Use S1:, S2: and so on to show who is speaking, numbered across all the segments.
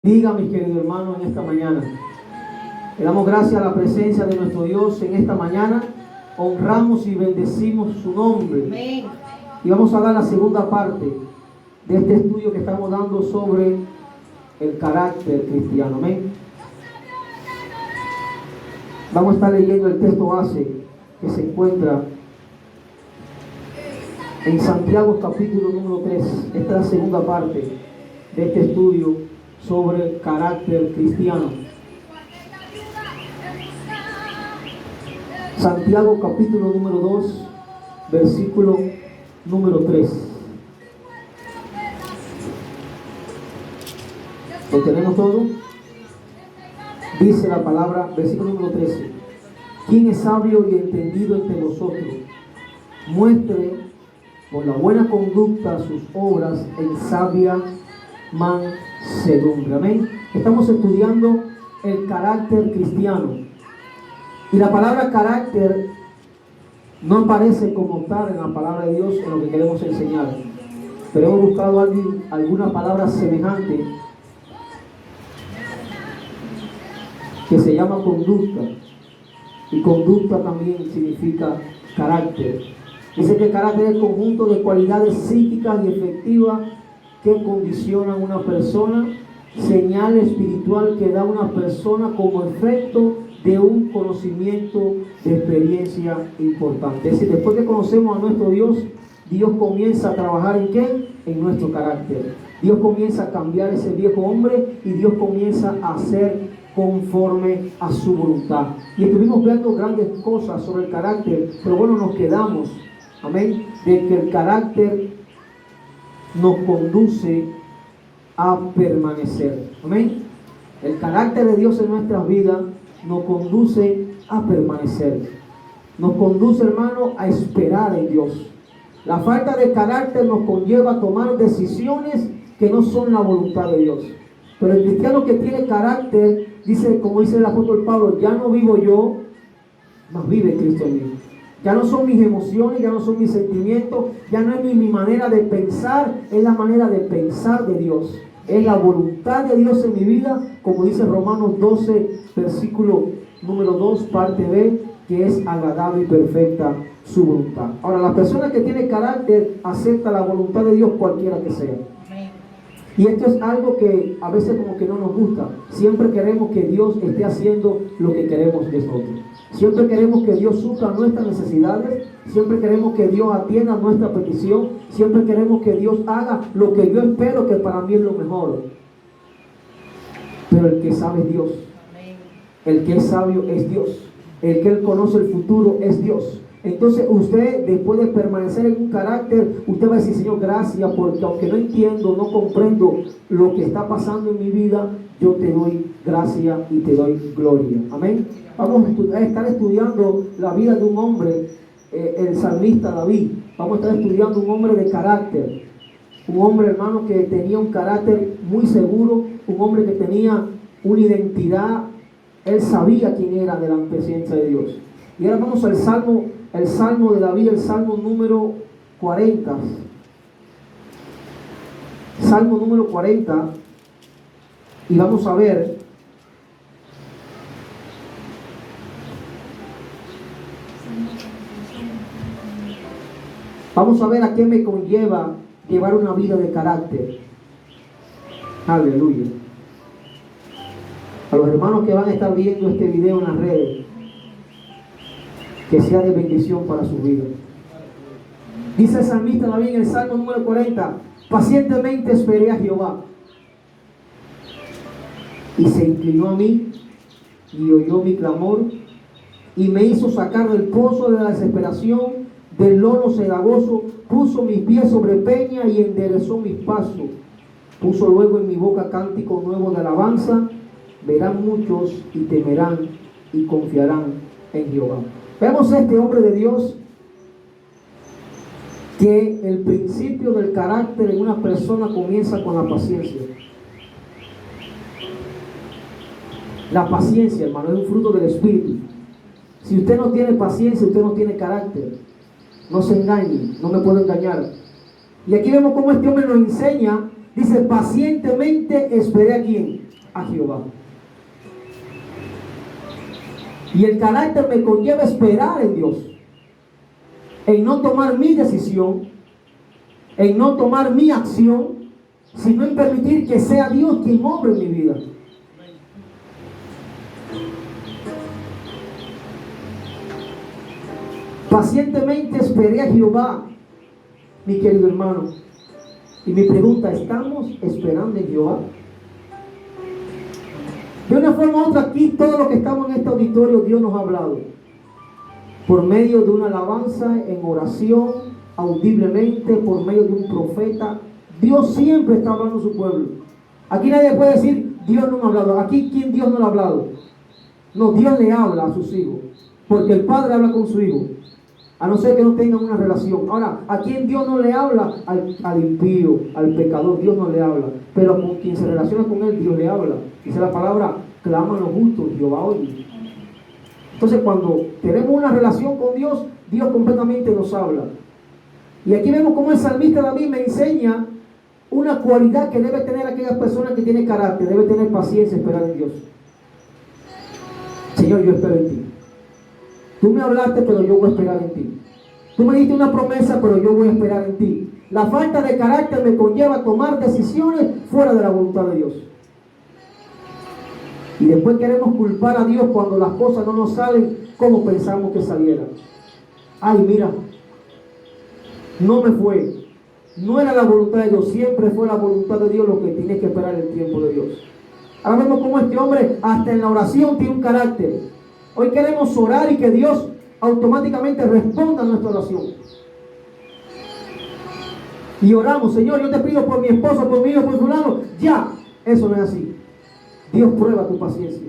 S1: Diga, mis queridos hermanos, en esta mañana. Le damos gracias a la presencia de nuestro Dios en esta mañana. Honramos y bendecimos su nombre.
S2: Amén.
S1: Y vamos a dar la segunda parte de este estudio que estamos dando sobre el carácter cristiano. Amén. Vamos a estar leyendo el texto base que se encuentra en Santiago capítulo número 3. Esta es la segunda parte de este estudio sobre carácter cristiano. Santiago capítulo número 2, versículo número 3. ¿Lo tenemos todo? Dice la palabra, versículo número 13. ¿Quién es sabio y entendido entre vosotros? Muestre por la buena conducta sus obras en sabia mansedumbre. Amén. Estamos estudiando el carácter cristiano. Y la palabra carácter no aparece como tal en la palabra de Dios en lo que queremos enseñar. Pero hemos buscado alguna palabra semejante que se llama conducta. Y conducta también significa carácter. Dice que el carácter es el conjunto de cualidades psíquicas y efectivas que condicionan a una persona, señal espiritual que da a una persona como efecto de un conocimiento de experiencia importante. Es decir, después que conocemos a nuestro Dios, Dios comienza a trabajar ¿en qué? En nuestro carácter. Dios comienza a cambiar ese viejo hombre y Dios comienza a ser conforme a su voluntad. Y estuvimos viendo grandes cosas sobre el carácter, pero bueno, nos quedamos, amén, de que el carácter nos conduce a permanecer. Amén. El carácter de Dios en nuestras vidas nos conduce a permanecer. Nos conduce, hermano, a esperar en Dios. La falta de carácter nos conlleva a tomar decisiones que no son la voluntad de Dios. Pero el cristiano que tiene carácter, dice, como dice el apóstol Pablo, ya no vivo yo, mas vive Cristo en mí. Ya no son mis emociones, ya no son mis sentimientos, ya no es mi manera de pensar, es la manera de pensar de Dios. Es la voluntad de Dios en mi vida, como dice Romanos 12, versículo número 2, parte B, que es agradable y perfecta su voluntad. Ahora, la persona que tiene carácter acepta la voluntad de Dios cualquiera que sea. Y esto es algo que a veces como que no nos gusta. Siempre queremos que Dios esté haciendo lo que queremos nosotros. Siempre queremos que Dios supla nuestras necesidades. Siempre queremos que Dios atienda nuestra petición. Siempre queremos que Dios haga lo que yo espero, que para mí es lo mejor. Pero el que sabe es Dios. El que es sabio es Dios. El que Él conoce el futuro es Dios. Entonces usted, después de permanecer en un carácter, usted va a decir: Señor, gracias, porque aunque no entiendo, no comprendo lo que está pasando en mi vida, yo te doy gracia y te doy gloria. Amén. Vamos a estar estudiando la vida de un hombre, el salmista David. Vamos a estar estudiando un hombre de carácter. Un hombre, hermano, que tenía un carácter muy seguro, un hombre que tenía una identidad. Él sabía quién era de la presencia de Dios. Y ahora vamos al Salmo de David, el Salmo número 40. Salmo número 40. Y vamos a ver a qué me conlleva llevar una vida de carácter. Aleluya. A los hermanos que van a estar viendo este video en las redes, que sea de bendición para su vida. Dice el salmista David en el Salmo número 40: pacientemente esperé a Jehová, y se inclinó a mí, y oyó mi clamor, y me hizo sacar del pozo de la desesperación, del lodo cenagoso. Puso mis pies sobre peña y enderezó mis pasos. Puso luego en mi boca cántico nuevo de alabanza. Verán muchos y temerán y confiarán en Jehová. Vemos a este hombre de Dios, que el principio del carácter en una persona comienza con la paciencia. La paciencia, hermano, es un fruto del Espíritu. Si usted no tiene paciencia, usted no tiene carácter. No se engañe, no me puedo engañar. Y aquí vemos cómo este hombre nos enseña. Dice: pacientemente esperé a quién. a Jehová. Y el carácter me conlleva esperar en Dios, en no tomar mi decisión, en no tomar mi acción, sino en permitir que sea Dios quien obre en mi vida. Pacientemente esperé a Jehová, mi querido hermano. Y mi pregunta, ¿estamos esperando en Jehová? De una forma u otra, aquí todos los que estamos en este auditorio, Dios nos ha hablado. Por medio de una alabanza, en oración, audiblemente, por medio de un profeta. Dios siempre está hablando a su pueblo. Aquí nadie puede decir, Dios no me ha hablado. Aquí, ¿quién Dios no le ha hablado? No, Dios le habla a sus hijos. Porque el Padre habla con su hijo. A no ser que no tengan una relación. Ahora, ¿a quién Dios no le habla? Al impío, al pecador, Dios no le habla. Pero con quien se relaciona con él, Dios le habla. Dice la palabra, claman los justos, Jehová oye. Entonces, cuando tenemos una relación con Dios, Dios completamente nos habla. Y aquí vemos cómo el salmista David me enseña una cualidad que debe tener aquella persona que tiene carácter, debe tener paciencia, esperar en Dios. Señor, yo espero en ti. Tú me hablaste, pero yo voy a esperar en ti. Tú me diste una promesa, pero yo voy a esperar en ti. La falta de carácter me conlleva a tomar decisiones fuera de la voluntad de Dios. Y después queremos culpar a Dios cuando las cosas no nos salen como pensamos que salieran. Ay, mira, no me fue. No era la voluntad de Dios, siempre fue la voluntad de Dios lo que tienes que esperar el tiempo de Dios. Ahora vemos cómo este hombre, hasta en la oración, tiene un carácter. Hoy queremos orar y que Dios automáticamente responda a nuestra oración. Y oramos, Señor, yo te pido por mi esposo, por mi hijo, por fulano. Ya, eso no es así. Dios prueba tu paciencia.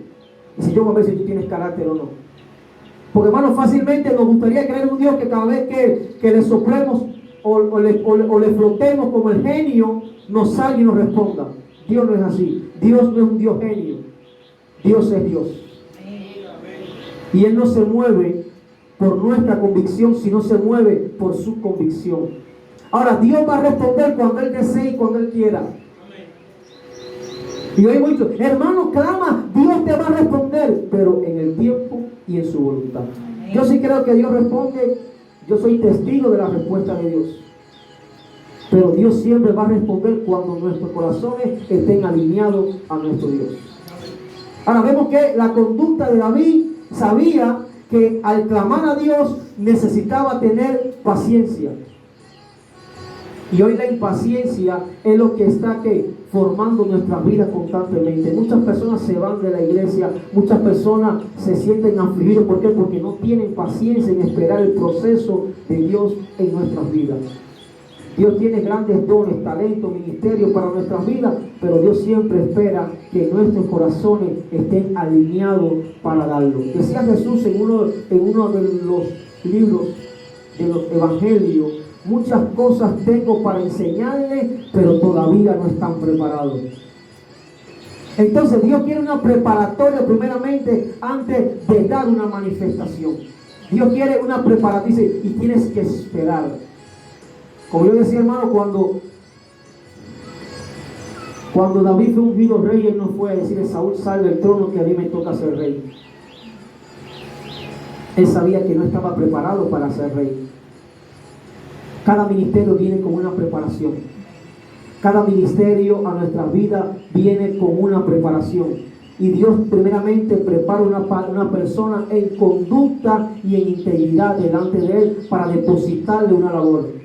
S1: Y si yo voy a ver si tú tienes carácter o no. Porque, hermano, fácilmente nos gustaría creer en un Dios que cada vez que le soplemos o le flotemos como el genio, nos salga y nos responda. Dios no es así. Dios no es un Dios genio. Dios es Dios. Y Él no se mueve por nuestra convicción, sino se mueve por su convicción. Ahora, Dios va a responder cuando Él desee y cuando Él quiera. Y hoy hemos dicho, hermano, clama, Dios te va a responder, pero en el tiempo y en su voluntad. Yo sí creo que Dios responde, yo soy testigo de la respuesta de Dios. Pero Dios siempre va a responder cuando nuestros corazones estén alineados a nuestro Dios. Ahora vemos que la conducta de David sabía que al clamar a Dios necesitaba tener paciencia. Y hoy la impaciencia es lo que está formando nuestra vida constantemente. Muchas personas se van de la iglesia, muchas personas se sienten afligidos. ¿Por qué? Porque no tienen paciencia en esperar el proceso de Dios en nuestras vidas. Dios tiene grandes dones, talentos, ministerios para nuestras vidas, pero Dios siempre espera que nuestros corazones estén alineados para darlo. Decía Jesús en uno de los libros de los evangelios, muchas cosas tengo para enseñarles, pero todavía no están preparados. Entonces Dios quiere una preparatoria primeramente antes de dar una manifestación. Dios quiere una preparación y tienes que esperar. Como yo decía, hermano, cuando David fue ungido rey, él no fue a decirle, Saúl, sal del trono que a mí me toca ser rey. Él sabía que no estaba preparado para ser rey. Cada ministerio viene con una preparación. Cada ministerio a nuestra vida viene con una preparación. Y Dios primeramente prepara una persona en conducta y en integridad delante de Él para depositarle una labor.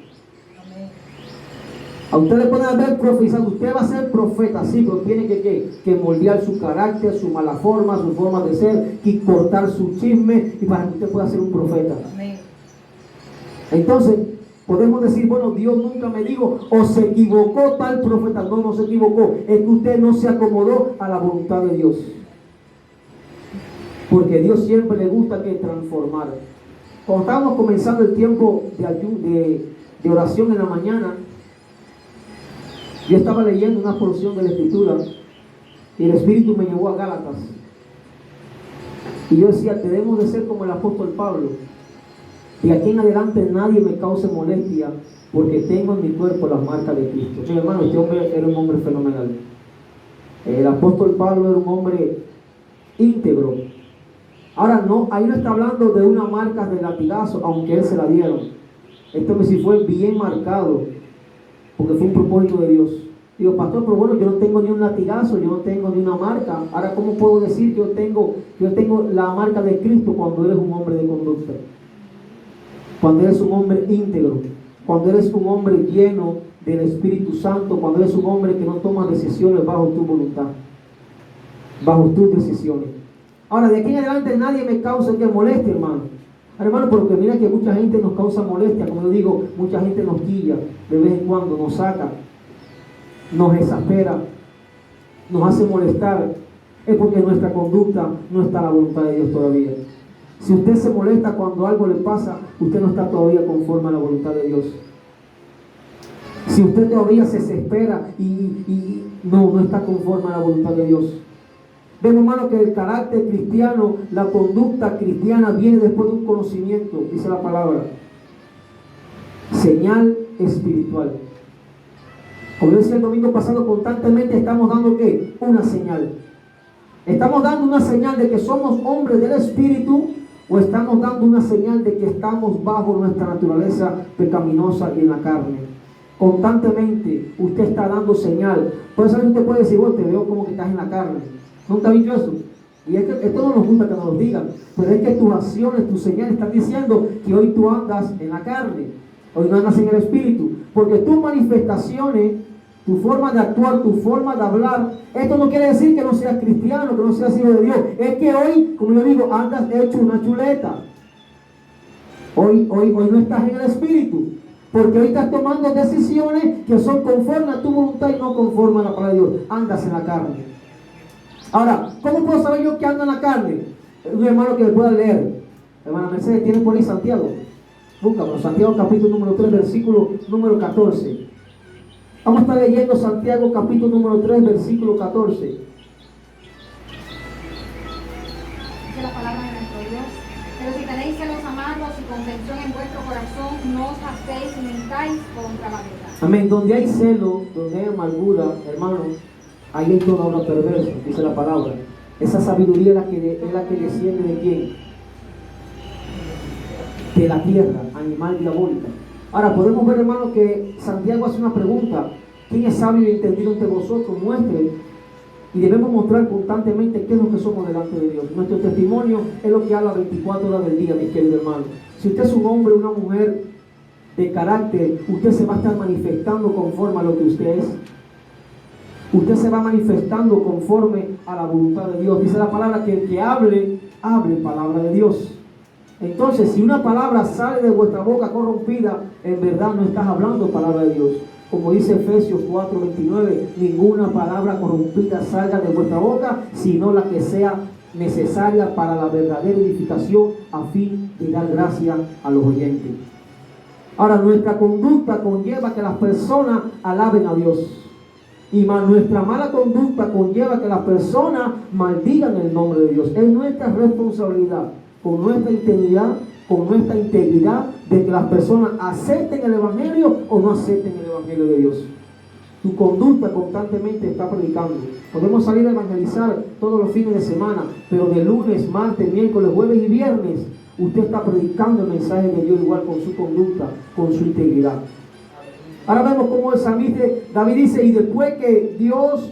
S1: A usted le pueden haber profetizado, usted va a ser profeta, sí, pero tiene que moldear su carácter, su mala forma, su forma de ser, y cortar su chisme, y para que usted pueda ser un profeta. Amén. Entonces, podemos decir, bueno, Dios nunca me dijo, o se equivocó tal profeta. No se equivocó, es que usted no se acomodó a la voluntad de Dios. Porque Dios siempre le gusta que transformar. Cuando estábamos comenzando el tiempo de oración en la mañana, yo estaba leyendo una porción de la Escritura y el Espíritu me llevó a Gálatas. Y yo decía, debemos de ser como el apóstol Pablo. De aquí en adelante nadie me cause molestia porque tengo en mi cuerpo las marcas de Cristo. Sí, hermano, este hombre era un hombre fenomenal. El apóstol Pablo era un hombre íntegro. Ahora no, ahí no está hablando de una marca de latigazo, aunque él se la dieron. Esto sí fue bien marcado, porque fue un propósito de Dios. Digo, pastor, pero bueno, yo no tengo ni un latigazo, yo no tengo ni una marca. Ahora, ¿cómo puedo decir que yo tengo la marca de Cristo cuando eres un hombre de conducta? Cuando eres un hombre íntegro, cuando eres un hombre lleno del Espíritu Santo, cuando eres un hombre que no toma decisiones bajo tu voluntad, bajo tus decisiones. Ahora, de aquí en adelante nadie me causa que moleste, hermano. Hermano, porque mira que mucha gente nos causa molestia, como yo digo, mucha gente nos quilla de vez en cuando, nos saca, nos exaspera, nos hace molestar. Es porque nuestra conducta no está a la voluntad de Dios todavía. Si usted se molesta cuando algo le pasa, usted no está todavía conforme a la voluntad de Dios. Si usted todavía se desespera y no está conforme a la voluntad de Dios. Vemos, hermano, que el carácter cristiano, la conducta cristiana viene después de un conocimiento, dice la palabra. Señal espiritual. Como yo decía el domingo pasado, constantemente estamos dando ¿qué? Una señal. ¿Estamos dando una señal de que somos hombres del Espíritu o estamos dando una señal de que estamos bajo nuestra naturaleza pecaminosa y en la carne? Constantemente usted está dando señal. Por eso usted puede decir, te veo como que estás en la carne. ¿Nunca ha dicho eso? Y es que esto no nos gusta que nos lo digan, pero es que tus acciones, tus señales están diciendo que hoy tú andas en la carne, hoy no andas en el Espíritu, porque tus manifestaciones, tu forma de actuar, tu forma de hablar, esto no quiere decir que no seas cristiano, que no seas hijo de Dios. Es que hoy, como yo digo, andas hecho una chuleta. Hoy no estás en el Espíritu, porque hoy estás tomando decisiones que son conforme a tu voluntad y no conforme a la palabra de Dios. Andas en la carne. Ahora, ¿cómo puedo saber yo que ando en la carne? Un hermano que me pueda leer. Hermana Mercedes, ¿tiene por ahí Santiago? Búscalo, Santiago capítulo número 3, versículo número 14. Vamos a estar leyendo Santiago capítulo número 3, versículo 14.
S2: Dice la palabra de nuestro Dios. Pero si tenéis celos amargos y contención en vuestro corazón, no os hacéis ni mentáis contra la verdad.
S1: Amén. Donde hay celo, donde hay amargura, hermano, ahí hay toda una perversa, dice la palabra. Esa sabiduría es la que desciende de quién? De la tierra, animal diabólica. Ahora podemos ver, hermano, que Santiago hace una pregunta. ¿Quién es sabio y entendido entre vosotros? Muestre. Y debemos mostrar constantemente qué es lo que somos delante de Dios. Nuestro testimonio es lo que habla 24 horas del día, mis queridos hermanos. Si usted es un hombre o una mujer de carácter, usted se va a estar manifestando conforme a lo que usted es. Usted se va manifestando conforme a la voluntad de Dios. Dice la palabra que el que hable palabra de Dios. Entonces, si una palabra sale de vuestra boca corrompida, en verdad no estás hablando palabra de Dios. Como dice Efesios 4:29, ninguna palabra corrompida salga de vuestra boca, sino la que sea necesaria para la verdadera edificación, a fin de dar gracia a los oyentes. Ahora, nuestra conducta conlleva que las personas alaben a Dios. Y nuestra mala conducta conlleva que las personas maldigan el nombre de Dios. Es nuestra responsabilidad, con nuestra integridad, de que las personas acepten el Evangelio o no acepten el Evangelio de Dios. Tu conducta constantemente está predicando. Podemos salir a evangelizar todos los fines de semana, pero de lunes, martes, miércoles, jueves y viernes, usted está predicando el mensaje de Dios igual con su conducta, con su integridad. Ahora vemos cómo el salmista David dice, y después que Dios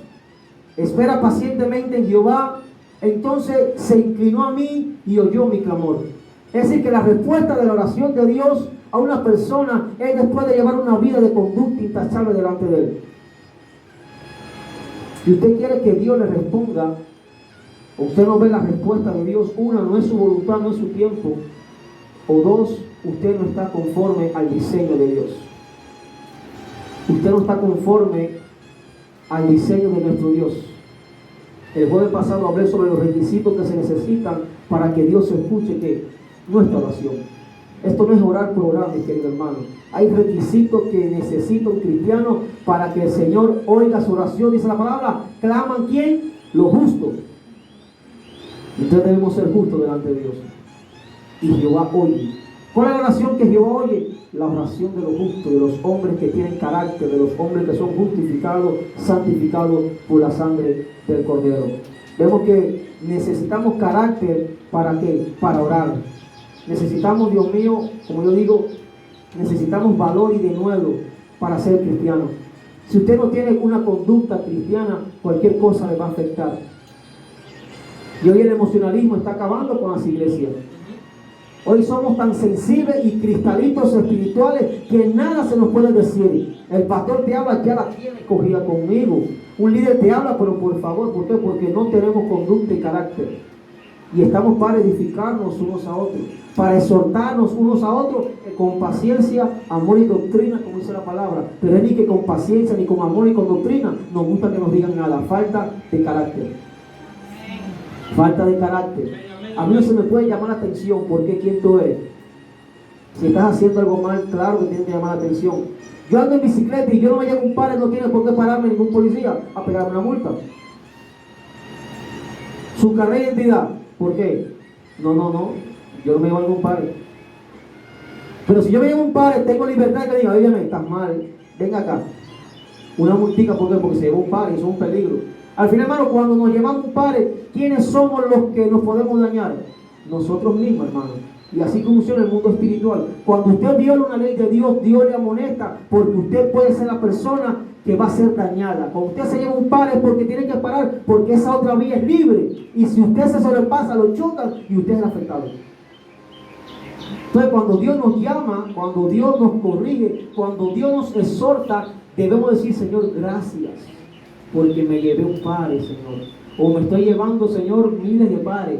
S1: espera pacientemente en Jehová, entonces se inclinó a mí y oyó mi clamor. Es decir, que la respuesta de la oración de Dios a una persona es después de llevar una vida de conducta intachable delante de Él. Si usted quiere que Dios le responda, usted no ve la respuesta de Dios. Una, no es su voluntad, no es su tiempo. O dos, usted no está conforme al diseño de Dios. Usted no está conforme al diseño de nuestro Dios. El jueves pasado hablé sobre los requisitos que se necesitan para que Dios escuche que nuestra oración. Esto no es orar por orar, mis queridos hermanos. Hay requisitos que necesita un cristiano para que el Señor oiga su oración. Dice la palabra, ¿claman quién? Los justos. Entonces debemos ser justos delante de Dios. Y Jehová oye. ¿Cuál es la oración que Jehová oye? La oración de los justos, de los hombres que tienen carácter, de los hombres que son justificados, santificados por la sangre del Cordero. Vemos que necesitamos carácter, ¿para qué? Para orar. Necesitamos, Dios mío, como yo digo, necesitamos valor y denuedo para ser cristianos. Si usted no tiene una conducta cristiana, cualquier cosa le va a afectar. Y hoy el emocionalismo está acabando con las iglesias. Hoy somos tan sensibles y cristalitos espirituales que nada se nos puede decir. El pastor te habla, ya la tiene cogida conmigo. Un líder te habla, pero por favor, ¿por qué? Porque no tenemos conducta y carácter. Y estamos para edificarnos unos a otros, para exhortarnos unos a otros con paciencia, amor y doctrina, como dice la palabra. Pero es ni que con paciencia, ni con amor, ni con doctrina nos gusta que nos digan nada. Falta de carácter. Falta de carácter. A mí no se me puede llamar la atención porque quién tú eres. Si estás haciendo algo mal, claro que tienes que llamar la atención. Yo ando en bicicleta y yo no me llevo un par, no tiene por qué pararme ningún policía a pegarme una multa. Su carnet de identidad, ¿por qué? No, yo no me llevo ningún par. Pero si yo me llevo un par, tengo libertad de que diga, óyeme, estás mal, venga acá. Una multica, ¿por qué? Porque se lleva un par y eso es un peligro. Al final, hermano, cuando nos llevamos un par, ¿quiénes somos los que nos podemos dañar? Nosotros mismos, hermano. Y así funciona el mundo espiritual. Cuando usted viola una ley de Dios, Dios le amonesta porque usted puede ser la persona que va a ser dañada. Cuando usted se lleva un par es porque tiene que parar, porque esa otra vía es libre. Y si usted se sobrepasa, lo chocan y usted es el afectado. Entonces, cuando Dios nos llama, cuando Dios nos corrige, cuando Dios nos exhorta, debemos decir, Señor, gracias, porque me llevé un pare, Señor. O me estoy llevando, Señor, miles de pares.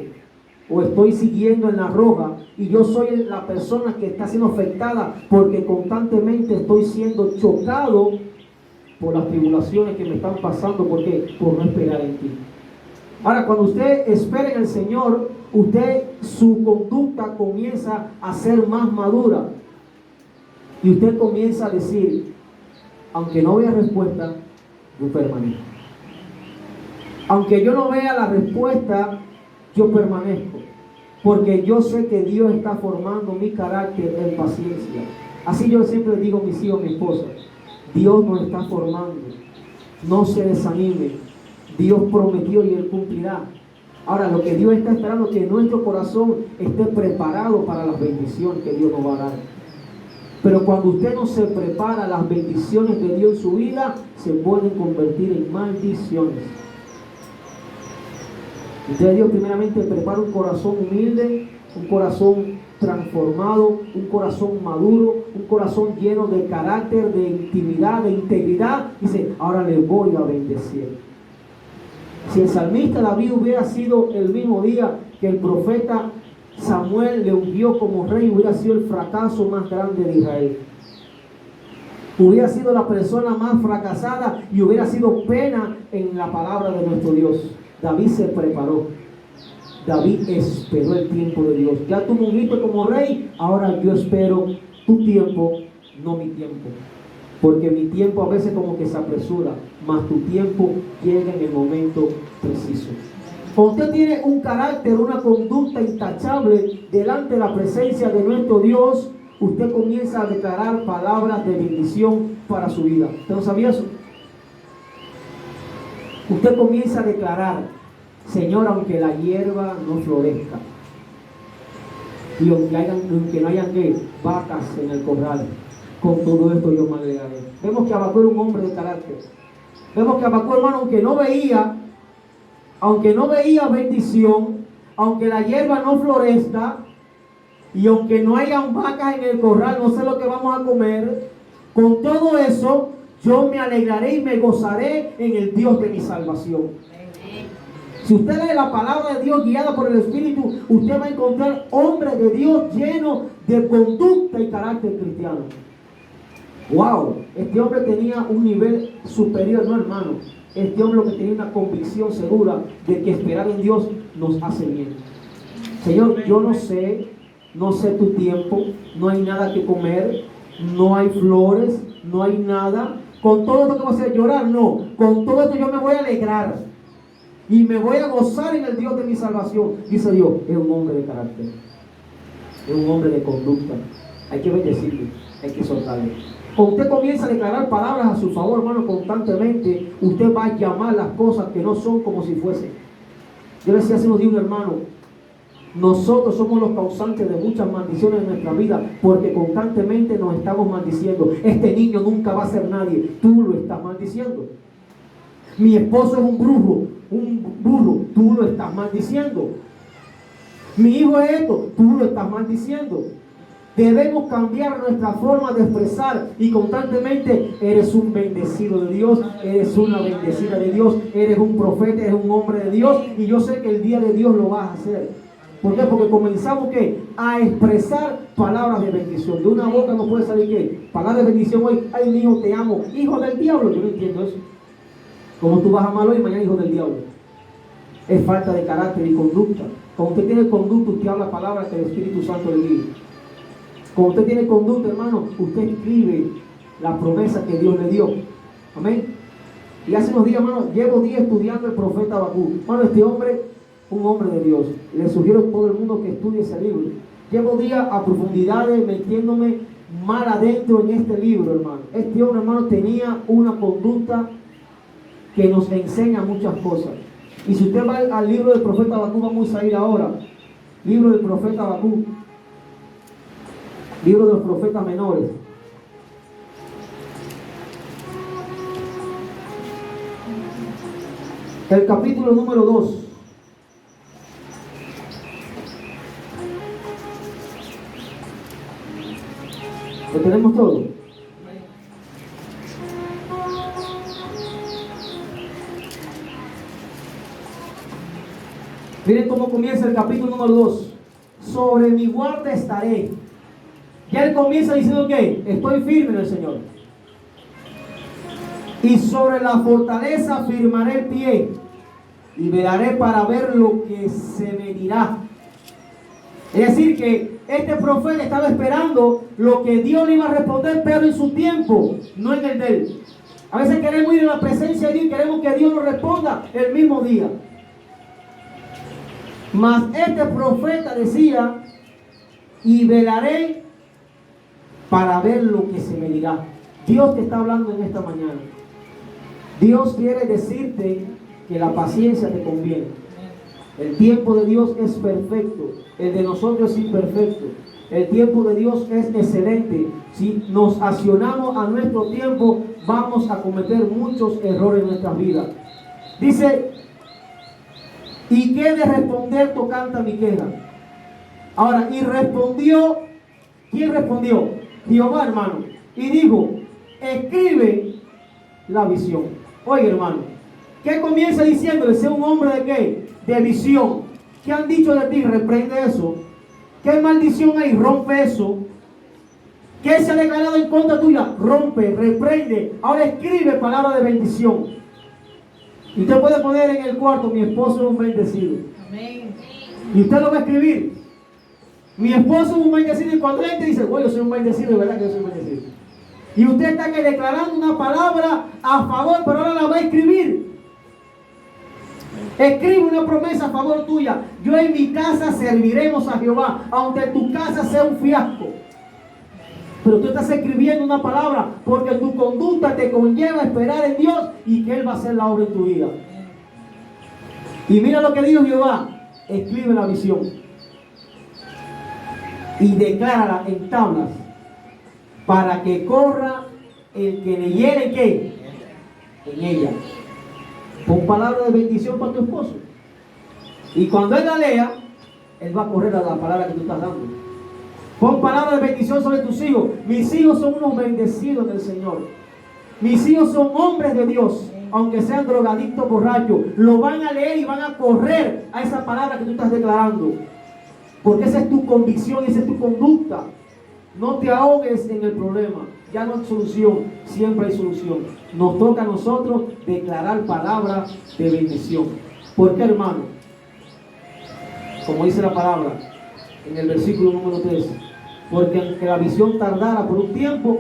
S1: O estoy siguiendo en la roja y yo soy la persona que está siendo afectada porque constantemente estoy siendo chocado por las tribulaciones que me están pasando. ¿Por qué? Por no esperar en ti. Ahora, cuando usted espera en el Señor, su conducta comienza a ser más madura. Y usted comienza a decir, aunque no vea respuesta, yo permanezco. Aunque yo no vea la respuesta, yo permanezco. Porque yo sé que Dios está formando mi carácter en paciencia. Así yo siempre digo a mis hijos, a mi esposa, Dios nos está formando. No se desanime. Dios prometió y Él cumplirá. Ahora, lo que Dios está esperando es que nuestro corazón esté preparado para las bendiciones que Dios nos va a dar. Pero cuando usted no se prepara, las bendiciones de Dios en su vida se pueden convertir en maldiciones. Entonces Dios primeramente prepara un corazón humilde, un corazón transformado, un corazón maduro, un corazón lleno de carácter, de intimidad, de integridad. Dice, ahora le voy a bendecir. Si el salmista David hubiera sido el mismo día que el profeta Samuel le ungió como rey, hubiera sido el fracaso más grande de Israel. Hubiera sido la persona más fracasada y hubiera sido pena en la palabra de nuestro Dios. David se preparó. David esperó el tiempo de Dios. Ya tú me ungiste como rey, ahora yo espero tu tiempo, no mi tiempo. Porque mi tiempo a veces como que se apresura, mas tu tiempo llega en el momento preciso. Cuando usted tiene un carácter, una conducta intachable delante de la presencia de nuestro Dios, usted comienza a declarar palabras de bendición para su vida. ¿Usted no sabía eso? Usted comienza a declarar, Señor, aunque la hierba no florezca, y aunque no hayan vacas en el corral, con todo esto yo me alegraré. Vemos que Habacuc era un hombre de carácter. Vemos que Habacuc, hermano, aunque no veía bendición, aunque la hierba no florezca, y aunque no hayan vacas en el corral, no sé lo que vamos a comer, con todo eso, yo me alegraré y me gozaré en el Dios de mi salvación. Si usted lee la palabra de Dios guiada por el Espíritu, usted va a encontrar hombres de Dios llenos de conducta y carácter cristiano. ¡Wow! Este hombre tenía un nivel superior, no, hermano. Este hombre lo que tenía una convicción segura de que esperar en Dios nos hace bien. Señor, yo no sé tu tiempo, no hay nada que comer, no hay flores, no hay nada. Con todo esto que va a hacer llorar, no. Con todo esto yo me voy a alegrar y me voy a gozar en el Dios de mi salvación. Dice Dios, es un hombre de carácter. es un hombre de conducta. Hay que bendecirle, hay que soltarle. Cuando usted comienza a declarar palabras a su favor, hermano, constantemente, usted va a llamar las cosas que no son como si fuesen. Yo le decía hace unos días, hermano, nosotros somos los causantes de muchas maldiciones en nuestra vida porque constantemente nos estamos maldiciendo. Este niño nunca va a ser nadie. Tú lo estás maldiciendo. Mi esposo es un burro. Tú lo estás maldiciendo. Mi hijo es esto. Tú lo estás maldiciendo. Debemos cambiar nuestra forma de expresar y constantemente eres un bendecido de Dios, eres una bendecida de Dios, eres un profeta, eres un hombre de Dios y yo sé que el día de Dios lo vas a hacer. ¿Por qué? Porque comenzamos ¿qué? A expresar palabras de bendición. De una boca no puede salir ¿qué? Palabras de bendición hoy. Ay, mi hijo, te amo. Hijo del diablo. Yo no entiendo eso. Como tú vas a amar hoy y mañana hijo del diablo. Es falta de carácter y conducta. Cuando usted tiene conducta, usted habla palabras que el Espíritu Santo le dice. Cuando usted tiene conducta, hermano, usted escribe la promesa que Dios le dio. Amén. Y hace unos días, hermano, llevo días estudiando el profeta Habacuc. Hermano, este hombre, un hombre de Dios. Le sugiero a todo el mundo que estudie ese libro. Llevo días a profundidades metiéndome mal adentro en este libro, hermano. Este hombre, hermano, tenía una conducta que nos enseña muchas cosas. Y si usted va al libro del profeta Habacuc, vamos a ir ahora. Libro del profeta Habacuc. Libro de los profetas menores. El capítulo número 2. ¿Lo tenemos todo? Miren cómo comienza el capítulo número 2. Sobre mi guarda estaré. Ya él comienza diciendo que estoy firme en el Señor. Y sobre la fortaleza firmaré el pie y velaré para ver lo que se me dirá. Es decir, que este profeta estaba esperando lo que Dios le iba a responder, pero en su tiempo, no en el de él. A veces queremos ir en la presencia de Dios y queremos que Dios nos responda el mismo día. Mas este profeta decía, y velaré para ver lo que se me dirá. Dios te está hablando en esta mañana. Dios quiere decirte que la paciencia te conviene. El tiempo de Dios es perfecto. El de nosotros es imperfecto. El tiempo de Dios es excelente. Si nos accionamos a nuestro tiempo, vamos a cometer muchos errores en nuestras vidas. Dice, ¿y qué de responder tocante a mi queja? Ahora, y respondió, ¿quién respondió? Jehová, hermano, y dijo, escribe la visión. Oye, hermano, ¿qué comienza diciéndole? Sea un hombre de qué? De visión. ¿Qué han dicho de ti? Reprende eso. ¿Qué maldición hay? Rompe eso. ¿Qué se ha declarado en contra tuya? Rompe, reprende. Ahora escribe palabra de bendición. Y usted puede poner en el cuarto, mi esposo es un bendecido. Amén. Y usted lo va a escribir. Mi esposo es un bendecido, y cuando la gente dice, bueno, yo soy un bendecido, de verdad que yo soy un bendecido. Y usted está que declarando una palabra a favor, pero ahora la va a escribir. Escribe una promesa a favor tuya. Yo en mi casa serviremos a Jehová, aunque tu casa sea un fiasco. Pero tú estás escribiendo una palabra porque tu conducta te conlleva a esperar en Dios y que Él va a hacer la obra en tu vida. Y mira lo que dijo Jehová. Escribe la visión y declárala en tablas para que corra el que leyere ¿qué? En ella. Pon palabra de bendición para tu esposo. Y cuando él la lea, él va a correr a la palabra que tú estás dando. Pon palabra de bendición sobre tus hijos. Mis hijos son unos bendecidos del Señor. Mis hijos son hombres de Dios. Aunque sean drogadictos, borrachos, lo van a leer y van a correr a esa palabra que tú estás declarando. Porque esa es tu convicción, esa es tu conducta. No te ahogues en el problema. Ya no hay solución, siempre hay solución. Nos toca a nosotros declarar palabras de bendición. ¿Por qué, hermano? Como dice la palabra en el versículo número 3. Porque aunque la visión tardara por un tiempo,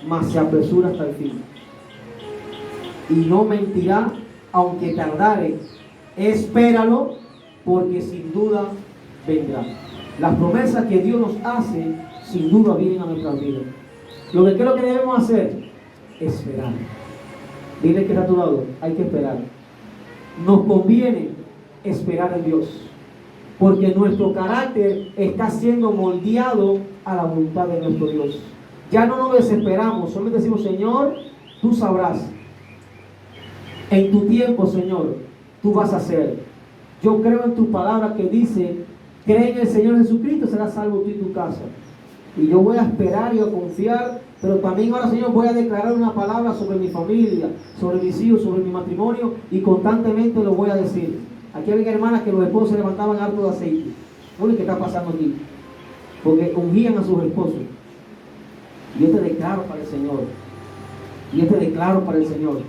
S1: mas se apresura hasta el fin. Y no mentirá, aunque tardare. Espéralo, porque sin duda vendrá. Las promesas que Dios nos hace, sin duda vienen a nuestras vidas. Lo que creo que debemos hacer, esperar. Dile que está a tu lado, hay que esperar. Nos conviene esperar en Dios, porque nuestro carácter está siendo moldeado a la voluntad de nuestro Dios. Ya no nos desesperamos, solo decimos, Señor, tú sabrás. En tu tiempo, Señor, tú vas a hacer. Yo creo en tu palabra que dice, cree en el Señor Jesucristo, serás salvo tú y tu casa. Y yo voy a esperar y a confiar, pero también ahora, Señor, voy a declarar una palabra sobre mi familia, sobre mis hijos, sobre mi matrimonio, y constantemente lo voy a decir. Aquí había hermanas que los esposos se levantaban harto de aceite. Oye, ¿qué está pasando aquí? Porque ungían a sus esposos. Y yo te declaro para el Señor. Y yo te declaro para el Señor.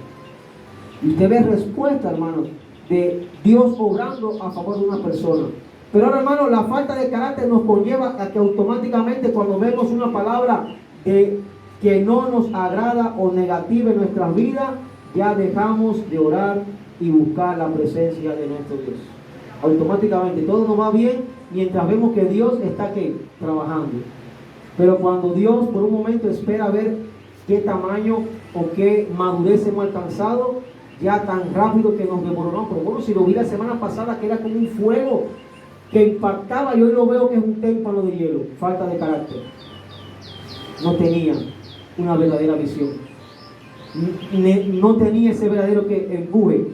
S1: Y usted ve respuesta, hermanos, de Dios obrando a favor de una persona. Pero ahora, hermano, la falta de carácter nos conlleva a que automáticamente cuando vemos una palabra que no nos agrada o negativa en nuestras vidas, ya dejamos de orar y buscar la presencia de nuestro Dios. Automáticamente todo nos va bien mientras vemos que Dios está aquí trabajando. Pero cuando Dios por un momento espera ver qué tamaño o qué madurez hemos alcanzado, ya tan rápido que nos demoró. Pero bueno, si lo vi la semana pasada que era como un fuego que impactaba, y hoy lo veo que es un témpano de hielo. Falta de carácter. No tenía una verdadera visión. No tenía ese verdadero empuje.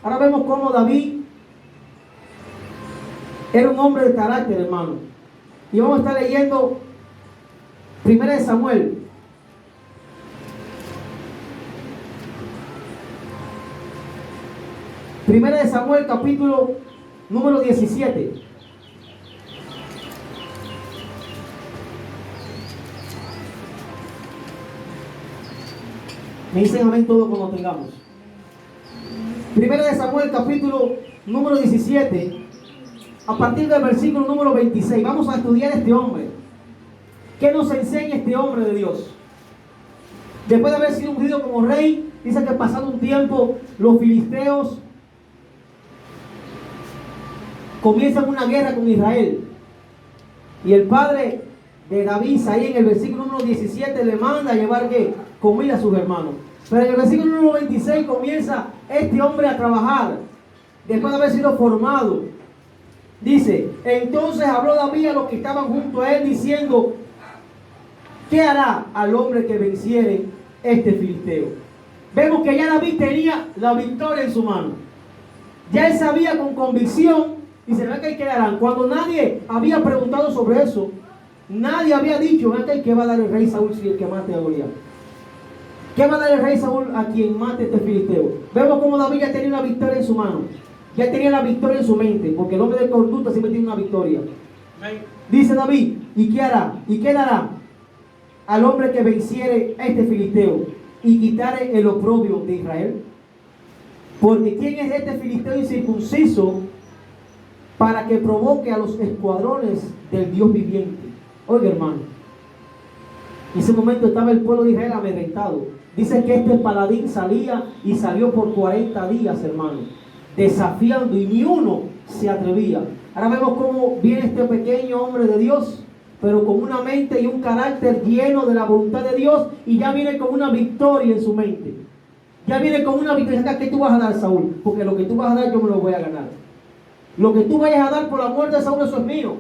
S1: Ahora vemos cómo David era un hombre de carácter, hermano. Y vamos a estar leyendo 1 Samuel. Primera de Samuel, capítulo número 17. Me dicen amén todo cuando tengamos. Primera de Samuel, capítulo número 17, a partir del versículo número 26. Vamos a estudiar este hombre. ¿Qué nos enseña este hombre de Dios? Después de haber sido ungido como rey, dice que pasado un tiempo, los filisteos comienzan una guerra con Israel. Y el padre de David, ahí en el versículo número 17, le manda a llevar ¿qué? Comida a sus hermanos. Pero en el versículo número 26 comienza este hombre a trabajar, después de haber sido formado. Dice, entonces habló David a los que estaban junto a él, diciendo, ¿qué hará al hombre que venciere este filisteo? Vemos que ya David tenía la victoria en su mano. Ya él sabía con convicción, y se ve que ¿qué harán? Cuando nadie había preguntado sobre eso, nadie había dicho, ¿qué va a dar el rey Saúl si el que mate a Goliat? ¿Qué va a dar el rey Saúl a quien mate este filisteo? Vemos como David ya tenía una victoria en su mano. Ya tenía la victoria en su mente, porque el hombre de conducta siempre tiene una victoria. Dice David, ¿y qué hará? ¿Y qué dará al hombre que venciere a este filisteo y quitare el oprobio de Israel? Porque ¿quién es este filisteo incircunciso para que provoque a los escuadrones del Dios viviente? Oiga, hermano, en ese momento estaba el pueblo de Israel amedrentado. Dice que este paladín salía y salió por 40 días, hermano, desafiando, y ni uno se atrevía. Ahora vemos cómo viene este pequeño hombre de Dios, pero con una mente y un carácter lleno de la voluntad de Dios, y ya viene con una victoria en su mente. Ya viene con una victoria. ¿Qué tú vas a dar, Saúl? Porque lo que tú vas a dar yo me lo voy a ganar. Lo que tú vayas a dar por la muerte de Saúl, eso es mío.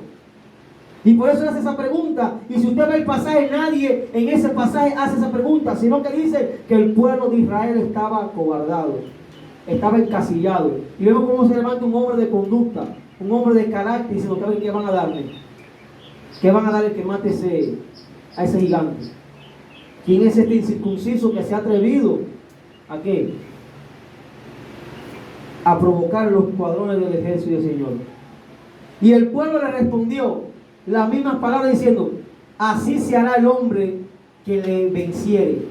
S1: Y por eso hace esa pregunta. Y si usted ve el pasaje, nadie en ese pasaje hace esa pregunta, sino que dice que el pueblo de Israel estaba acobardado, estaba encasillado. Y vemos cómo se levanta un hombre de conducta, un hombre de carácter, y se nos sabe qué van a darle. ¿Qué van a darle que mate a ese gigante? ¿Quién es este incircunciso que se ha atrevido a qué? A provocar los escuadrones del ejército del Señor? Y el pueblo le respondió las mismas palabras diciendo, así se hará el hombre que le venciere.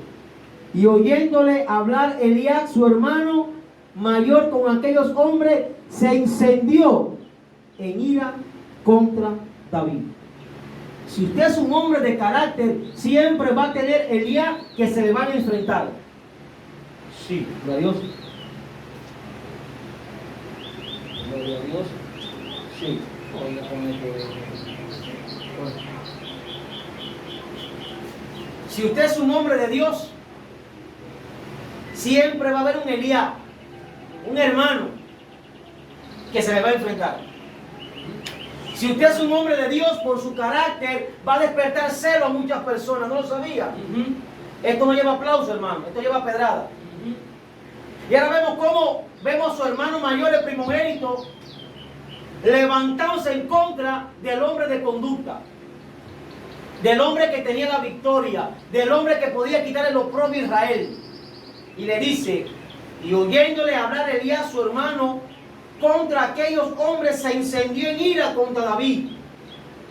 S1: Y oyéndole hablar Eliab, su hermano mayor, con aquellos hombres, se incendió en ira contra David. Si usted es un hombre de carácter, siempre va a tener Eliab que se le van a enfrentar. Sí, gloria a Dios. Gloria a Dios. Sí. Oiga, con
S3: Si usted es un hombre de Dios, siempre va a haber un Elías, un hermano, que se le va a enfrentar. Si usted es un hombre de Dios, por su carácter, va a despertar celo a muchas personas. ¿No lo sabía? Esto no lleva aplauso, hermano. Esto lleva pedrada. Y ahora vemos cómo vemos a su hermano mayor, el primogénito, levantándose en contra del hombre de conducta, del hombre que tenía la victoria, del hombre que podía quitarle lo propio a Israel. Y le dice, y oyéndole hablar Elías, su hermano, contra aquellos hombres, se incendió en ira contra David.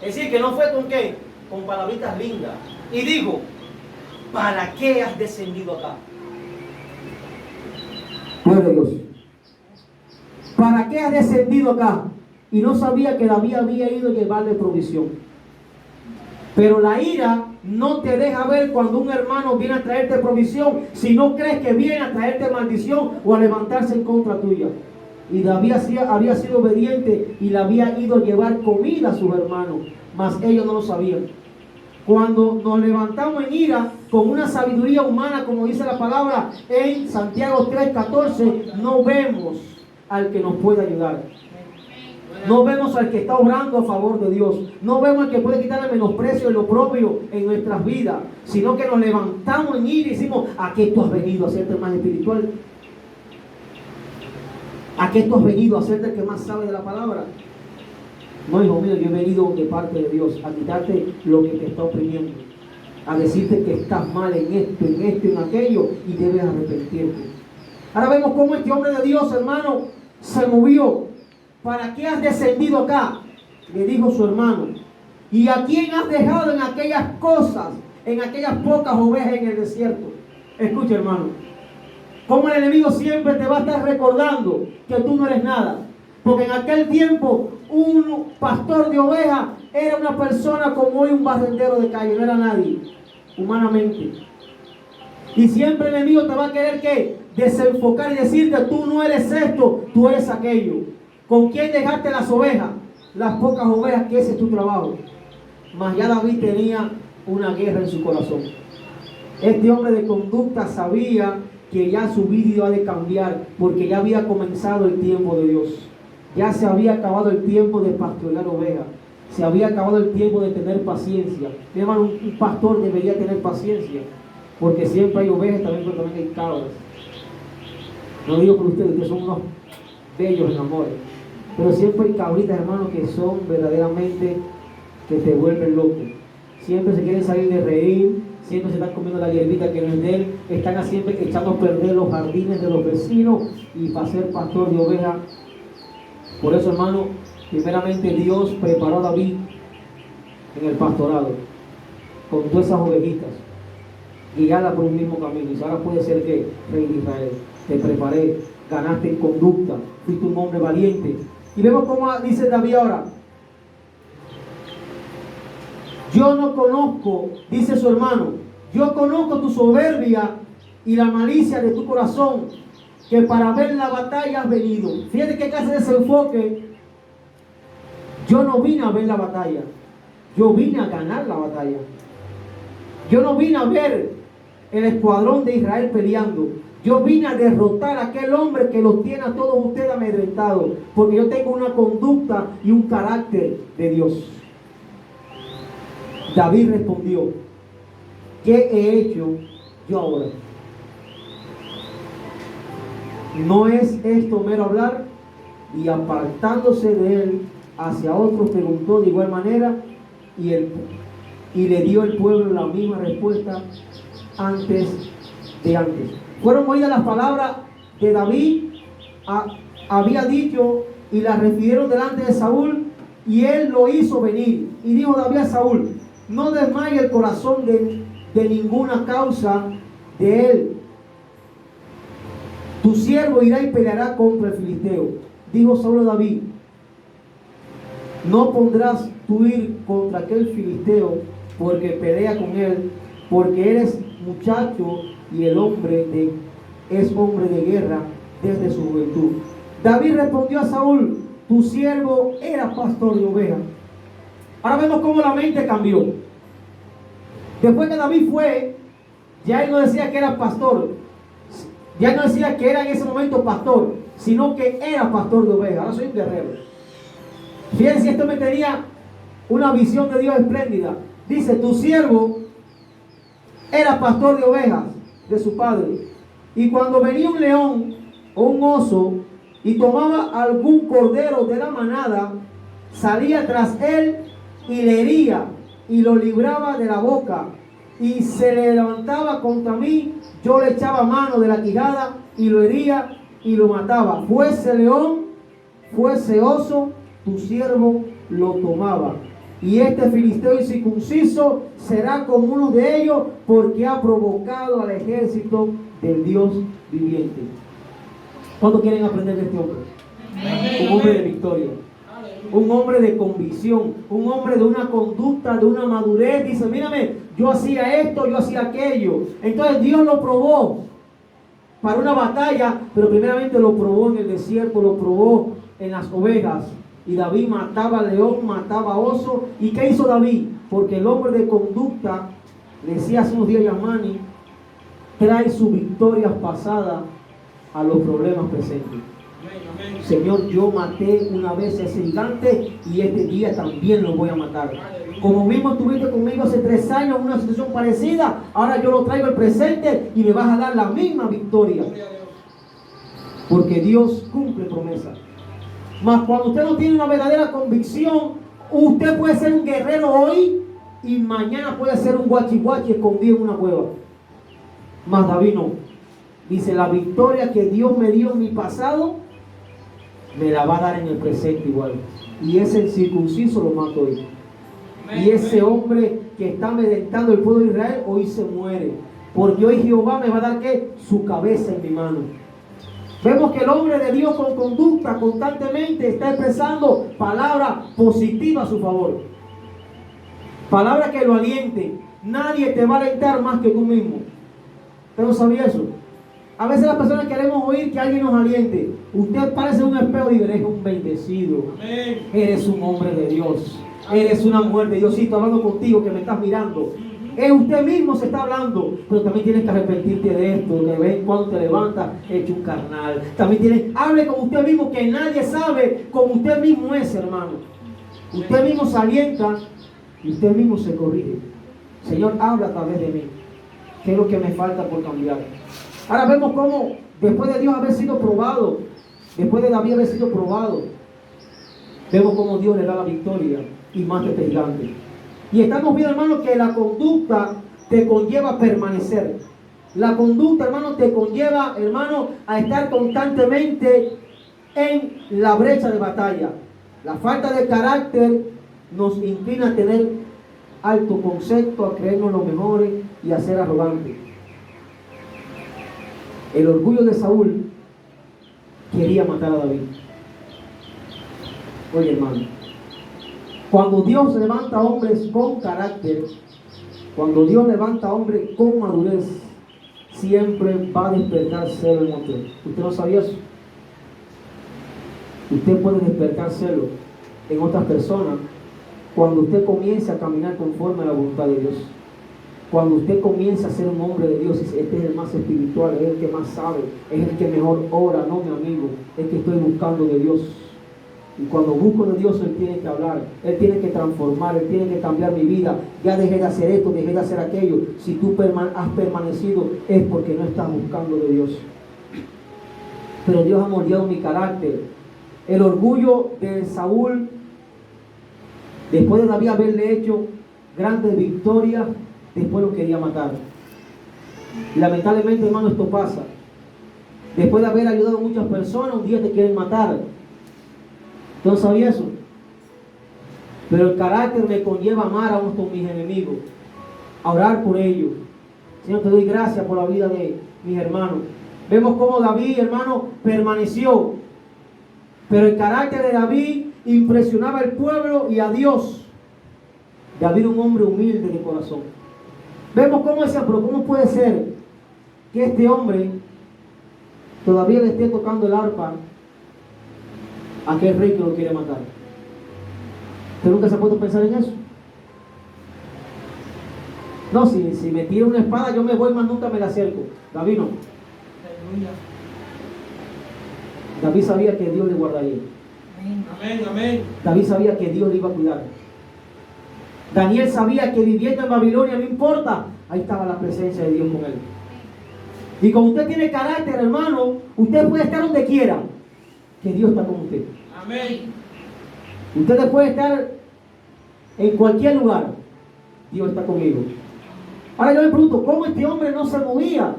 S3: Es decir, que no fue con qué, con palabritas lindas. Y dijo, ¿para qué has descendido acá?
S1: Gloria a Dios. ¿Para qué has descendido acá? Y no sabía que David había ido a llevarle provisión. Pero la ira no te deja ver cuando un hermano viene a traerte provisión, si no crees que viene a traerte maldición o a levantarse en contra tuya. Y David había sido obediente y le había ido a llevar comida a sus hermanos, mas ellos no lo sabían. Cuando nos levantamos en ira con una sabiduría humana, como dice la palabra en Santiago 3:14, no vemos al que nos puede ayudar. No vemos al que está obrando a favor de Dios. No vemos al que puede quitar el menosprecio y lo propio en nuestras vidas, sino que nos levantamos en ira y decimos, ¿a qué tú has venido a hacerte más espiritual? ¿A qué tú has venido a hacerte el que más sabe de la palabra? No, hijo mío, yo he venido de parte de Dios a quitarte lo que te está oprimiendo, a decirte que estás mal en esto, en aquello, y debes arrepentirte. Ahora vemos cómo este hombre de Dios, hermano, se movió. ¿Para qué has descendido acá? Le dijo su hermano. ¿Y a quién has dejado en aquellas cosas, en aquellas pocas ovejas en el desierto? Escucha, hermano, cómo el enemigo siempre te va a estar recordando que tú no eres nada. Porque en aquel tiempo un pastor de ovejas era una persona como hoy un barrendero de calle, no era nadie, humanamente. Y siempre el enemigo te va a querer que desenfocar y decirte, tú no eres esto, tú eres aquello. ¿Con quién dejaste las ovejas? Las pocas ovejas, que ese es tu trabajo. Mas ya David tenía una guerra en su corazón. Este hombre de conducta sabía que ya su vida iba a cambiar, porque ya había comenzado el tiempo de Dios. Ya se había acabado el tiempo de pastorear ovejas. Se había acabado el tiempo de tener paciencia. Mi hermano, un pastor debería tener paciencia, porque siempre hay ovejas también, pero también hay cabras. No digo por ustedes, que son unos bellos en amor, pero siempre hay cabritas, hermano, que son verdaderamente, que te vuelven loco. Siempre se quieren salir de reír, siempre se están comiendo la hierbita que no es de él, están siempre echando a perder los jardines de los vecinos, y para ser pastor de ovejas. Por eso, hermano, primeramente Dios preparó a David en el pastorado con todas esas ovejitas, guiarla por un mismo camino. Y ahora puede ser que, rey de Israel, te preparé, ganaste en conducta, fuiste un hombre valiente. Y vemos cómo dice David ahora, yo no conozco, dice su hermano, yo conozco tu soberbia y la malicia de tu corazón, que para ver la batalla has venido. Fíjate qué clase de desenfoque. Yo no vine a ver la batalla, yo vine a ganar la batalla. Yo no vine a ver el escuadrón de Israel peleando. Yo vine a derrotar a aquel hombre que los tiene a todos ustedes amedrentados, porque yo tengo una conducta y un carácter de Dios. David respondió, ¿qué he hecho yo ahora? ¿No es esto mero hablar? Y apartándose de él hacia otros, preguntó de igual manera, y le dio el pueblo la misma respuesta antes. Fueron oídas las palabras de David, había dicho, y las refirieron delante de Saúl, y él lo hizo venir. Y dijo David a Saúl, no desmaye el corazón de ninguna causa de él. Tu siervo irá y peleará contra el filisteo. Dijo Saúl a David, no pondrás tú ir contra aquel filisteo, porque pelea con él, porque eres muchacho y el hombre es hombre de guerra desde su juventud. David respondió a Saúl, tu siervo era pastor de ovejas. Ahora vemos cómo la mente cambió. Después que David fue, ya él no decía que era pastor, ya no decía que era en ese momento pastor, sino que era pastor de ovejas. Ahora soy un guerrero. Fíjense, esto me tenía una visión de Dios espléndida. Dice, tu siervo era pastor de ovejas de su padre. Y cuando venía un león o un oso y tomaba algún cordero de la manada, salía tras él y le hería y lo libraba de la boca. Y se le levantaba contra mí, yo le echaba mano de la quijada y lo hería y lo mataba. Fuese león, fuese oso, tu siervo lo tomaba. Y este filisteo incircunciso será como uno de ellos, porque ha provocado al ejército del Dios viviente. ¿Cuántos quieren aprender de este hombre? Un hombre de victoria, un hombre de convicción, un hombre de una conducta, de una madurez. Dice, mírame, yo hacía esto, yo hacía aquello. Entonces Dios lo probó para una batalla, pero primeramente lo probó en el desierto, lo probó en las ovejas. Y David mataba león, mataba oso. ¿Y qué hizo David? Porque el hombre de conducta, le decía hace unos días Yamani, trae sus victorias pasadas a los problemas presentes. Señor, yo maté una vez a ese gigante y este día también lo voy a matar. Como mismo estuviste conmigo hace 3 años en una situación parecida, ahora yo lo traigo al presente y me vas a dar la misma victoria. Porque Dios cumple promesas. Mas cuando usted no tiene una verdadera convicción, usted puede ser un guerrero hoy y mañana puede ser un guachihuachi escondido en una cueva. Mas David no. Dice, la victoria que Dios me dio en mi pasado, me la va a dar en el presente igual. Y ese circunciso lo mato hoy. Y ese hombre que está amedrentando el pueblo de Israel, hoy se muere. Porque hoy Jehová me va a dar, ¿qué? Su cabeza en mi mano. Vemos que el hombre de Dios con conducta constantemente está expresando palabras positivas a su favor. Palabras que lo alienten. Nadie te va a alentar más que tú mismo. ¿Usted no sabía eso? A veces las personas queremos oír que alguien nos aliente. Usted parece un espejo y eres un bendecido. Amén. Eres un hombre de Dios. Eres una mujer de Dios. Sí, estoy hablando contigo que me estás mirando. Usted mismo se está hablando, pero también tienes que arrepentirte de esto, de vez en cuando te levantas hecho un carnal. También hable con usted mismo, que nadie sabe como usted mismo es, hermano. Usted mismo se alienta y usted mismo se corrige. Señor, habla a través de mí. ¿Qué es lo que me falta por cambiar? Ahora vemos cómo, después de Dios haber sido probado, después de David haber sido probado, vemos cómo Dios le da la victoria y mata a este gigante. Y estamos viendo, hermano, que la conducta te conlleva a permanecer. La conducta, hermano, te conlleva, hermano, a estar constantemente en la brecha de batalla. La falta de carácter nos inclina a tener alto concepto, a creernos los mejores y a ser arrogantes. El orgullo de Saúl quería matar a David. Oye, hermano, cuando Dios levanta hombres con carácter, cuando Dios levanta hombres con madurez, siempre va a despertar celo en otro. ¿Usted no sabía eso? Usted puede despertar celo en otras personas cuando usted comienza a caminar conforme a la voluntad de Dios. Cuando usted comienza a ser un hombre de Dios, este es el más espiritual, es el que más sabe, es el que mejor ora, no mi amigo, es que estoy buscando de Dios. Y cuando busco de Dios, Él tiene que hablar, Él tiene que transformar, Él tiene que cambiar mi vida. Ya dejé de hacer esto, dejé de hacer aquello. Si tú has permanecido, es porque no estás buscando de Dios. Pero Dios ha moldeado mi carácter. El orgullo de Saúl, después de David haberle hecho grandes victorias, después lo quería matar. Y lamentablemente, hermano, esto pasa. Después de haber ayudado a muchas personas, un día te quieren matar. ¿Tú no sabías eso? Pero el carácter me conlleva a amar a unos mis enemigos, a orar por ellos. Señor, te doy gracias por la vida de mis hermanos. Vemos cómo David, hermano, permaneció. Pero el carácter de David impresionaba al pueblo y a Dios. David era un hombre humilde de corazón. Vemos cómo decía, pero ¿cómo puede ser que este hombre todavía le esté tocando el arpa a aquel rey que lo quiere matar. ¿Usted nunca se ha puesto a pensar en eso? No, si me tira una espada yo me voy, más nunca me la acerco. David no. David sabía que Dios le guardaría.
S3: Amén, amén.
S1: David sabía que Dios le iba a cuidar. Daniel sabía que viviendo en Babilonia no importa, ahí estaba la presencia de Dios con él. Y como usted tiene carácter, hermano, usted puede estar donde quiera, que Dios está con usted.
S3: Amén.
S1: Usted puede estar en cualquier lugar, Dios está conmigo. Ahora yo le pregunto, ¿cómo este hombre no se movía?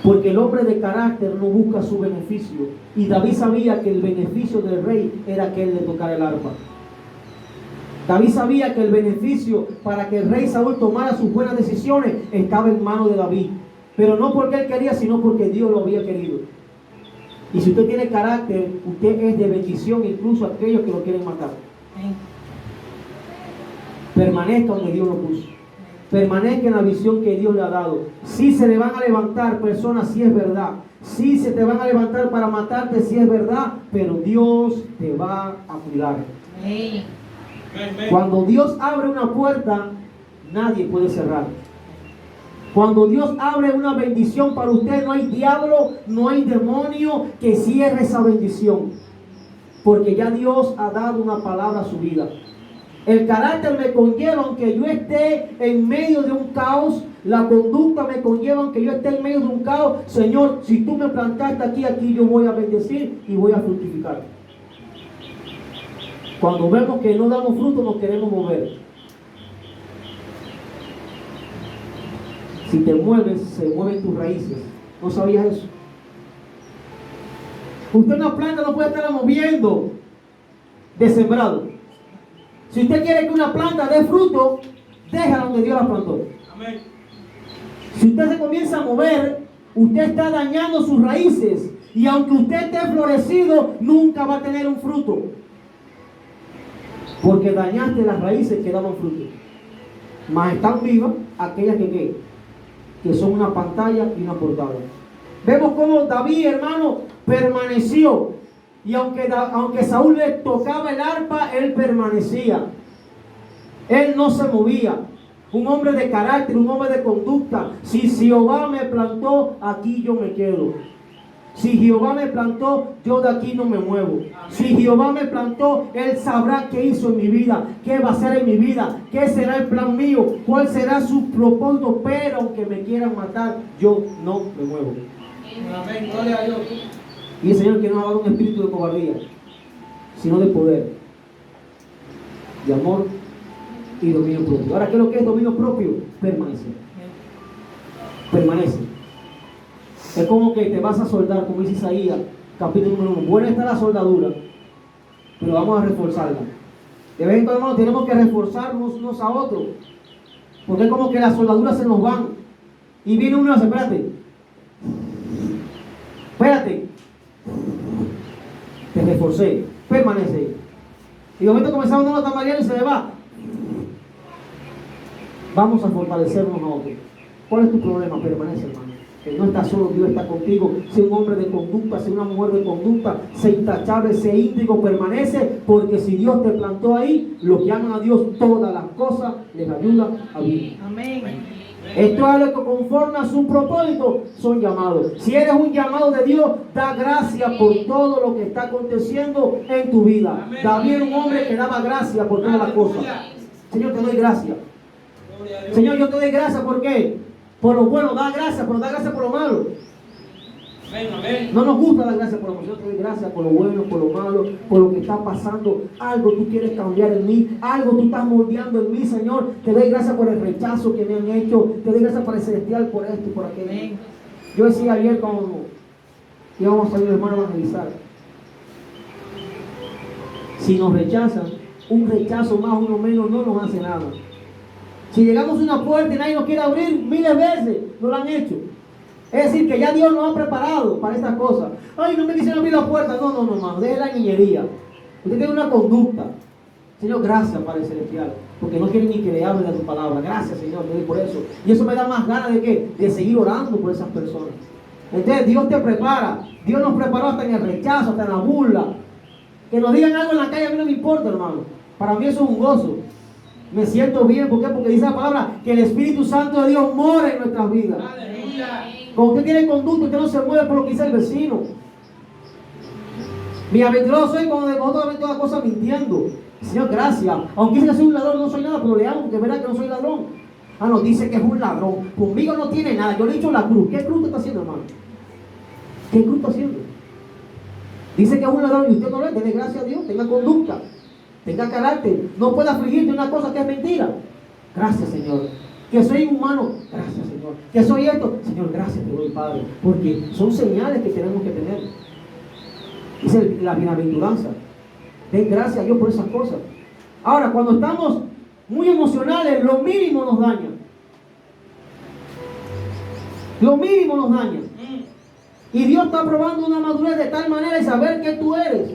S1: Porque el hombre de carácter no busca su beneficio. Y David sabía que el beneficio del rey era que él le tocara el arpa. David sabía que el beneficio para que el rey Saúl tomara sus buenas decisiones estaba en manos de David. Pero no porque él quería, sino porque Dios lo había querido. Y si usted tiene carácter, usted es de bendición incluso a aquellos que lo quieren matar. Permanezca donde Dios lo puso. Permanezca en la visión que Dios le ha dado. Si se le van a levantar personas, si es verdad. Si se te van a levantar para matarte, si es verdad. Pero Dios te va a cuidar.
S2: Amén.
S1: Cuando Dios abre una puerta, nadie puede cerrar. Cuando Dios abre una bendición para usted, no hay diablo, no hay demonio que cierre esa bendición. Porque ya Dios ha dado una palabra a su vida. El carácter me conlleva, aunque yo esté en medio de un caos, la conducta me conlleva, aunque yo esté en medio de un caos. Señor, si tú me plantaste aquí yo voy a bendecir y voy a fructificar. Cuando vemos que no damos fruto, nos queremos mover. Si te mueves, se mueven tus raíces. ¿No sabías eso? Usted una planta no puede estarla moviendo de sembrado. Si usted quiere que una planta dé fruto, déjala donde Dios la plantó.
S3: Amén.
S1: Si usted se comienza a mover, usted está dañando sus raíces. Y aunque usted esté florecido, nunca va a tener un fruto. Porque dañaste las raíces que daban fruto. Mas están vivas aquellas que son una pantalla y una portada. Vemos cómo David, hermano, permaneció. Y aunque Saúl le tocaba el arpa, él permanecía. Él no se movía. Un hombre de carácter, un hombre de conducta. Si Jehová me plantó, aquí yo me quedo. Si Jehová me plantó, yo de aquí no me muevo. Si Jehová me plantó, Él sabrá qué hizo en mi vida, qué va a hacer en mi vida, qué será el plan mío, cuál será su propósito. Pero aunque me quieran matar, yo no me muevo.
S3: Amén. Gloria a Dios.
S1: Y el Señor que no ha dado un espíritu de cobardía, sino de poder, de amor y dominio propio. Ahora, ¿qué es lo que es dominio propio? Permanece. Permanece. Es como que te vas a soldar, como dice Isaías, capítulo número 1. Buena está la soldadura, pero vamos a reforzarla. De vez en cuando, hermano, tenemos que reforzarnos unos a otros. Porque es como que las soldaduras se nos van. Y viene uno y dice, espérate. Te reforcé, permanece. Y de momento comenzamos a estar mareando y se le va. Vamos a fortalecernos nosotros. ¿Cuál es tu problema? Permanece, hermano. Que no estás solo, Dios está contigo. Sé un hombre de conducta, sé una mujer de conducta, sé intachable, sé íntegro, permanece, porque si Dios te plantó ahí, los que aman a Dios, todas las cosas les ayudan a vivir.
S2: Amén.
S1: Esto es lo que conforme a su propósito son llamados. Si eres un llamado de Dios, da gracias por todo lo que está aconteciendo en tu vida.
S3: Amén.
S1: David era un hombre que daba gracias por todas las cosas. Señor, te doy gracias. Señor, yo te doy gracias, ¿por qué? Por lo bueno, da gracias, pero da gracias por lo malo.
S3: Amén, amén.
S1: No nos gusta dar gracias por lo malo. Yo te doy gracias por lo bueno, por lo malo, por lo que está pasando. Algo tú quieres cambiar en mí, algo tú estás moldeando en mí, Señor. Te doy gracias por el rechazo que me han hecho. Te doy gracias por el celestial, por esto y por aquello.
S2: Amén.
S1: Yo decía ayer cuando íbamos a salir, hermano, a evangelizar. Si nos rechazan, un rechazo más, uno menos, no nos hace nada. Si llegamos a una puerta y nadie nos quiere abrir, miles de veces no lo han hecho. Es decir, que ya Dios nos ha preparado para estas cosas. Ay, no me quisieron abrir la puerta. No, hermano, deje la niñería. Usted tiene una conducta. Señor, gracias, Padre Celestial, porque no quieren ni que le hable de tu palabra. Gracias, Señor, te doy por eso. Y eso me da más ganas de ¿qué? De seguir orando por esas personas. Entonces Dios te prepara. Dios nos preparó hasta en el rechazo, hasta en la burla. Que nos digan algo en la calle a mí no me importa, hermano. Para mí eso es un gozo. Me siento bien. ¿Por qué? Porque dice la palabra que el Espíritu Santo de Dios mora en nuestras vidas. Cuando usted tiene conducta, usted no se mueve por lo que dice el vecino. Bienaventurado soy cuando nosotros ven todas cosas mintiendo. Señor, gracias. Aunque dice que soy un ladrón, no soy nada, pero le amo porque es verdad que no soy ladrón. Ah, no, dice que es un ladrón. Conmigo no tiene nada. Yo le he dicho la cruz. ¿Qué cruz está haciendo, hermano? ¿Qué cruz está haciendo? Dice que es un ladrón y usted no le dé gracias a Dios. Tenga conducta, tenga carácter. No puede afligirte una cosa que es mentira. Gracias, Señor. Que soy humano. Gracias, Señor. Que soy esto. Señor, gracias te doy, Padre. Porque son señales que tenemos que tener. Dice la bienaventuranza. Den gracias a Dios por esas cosas. Ahora, cuando estamos muy emocionales, lo mínimo nos daña. Lo mínimo nos daña. Y Dios está probando una madurez de tal manera y saber qué tú eres.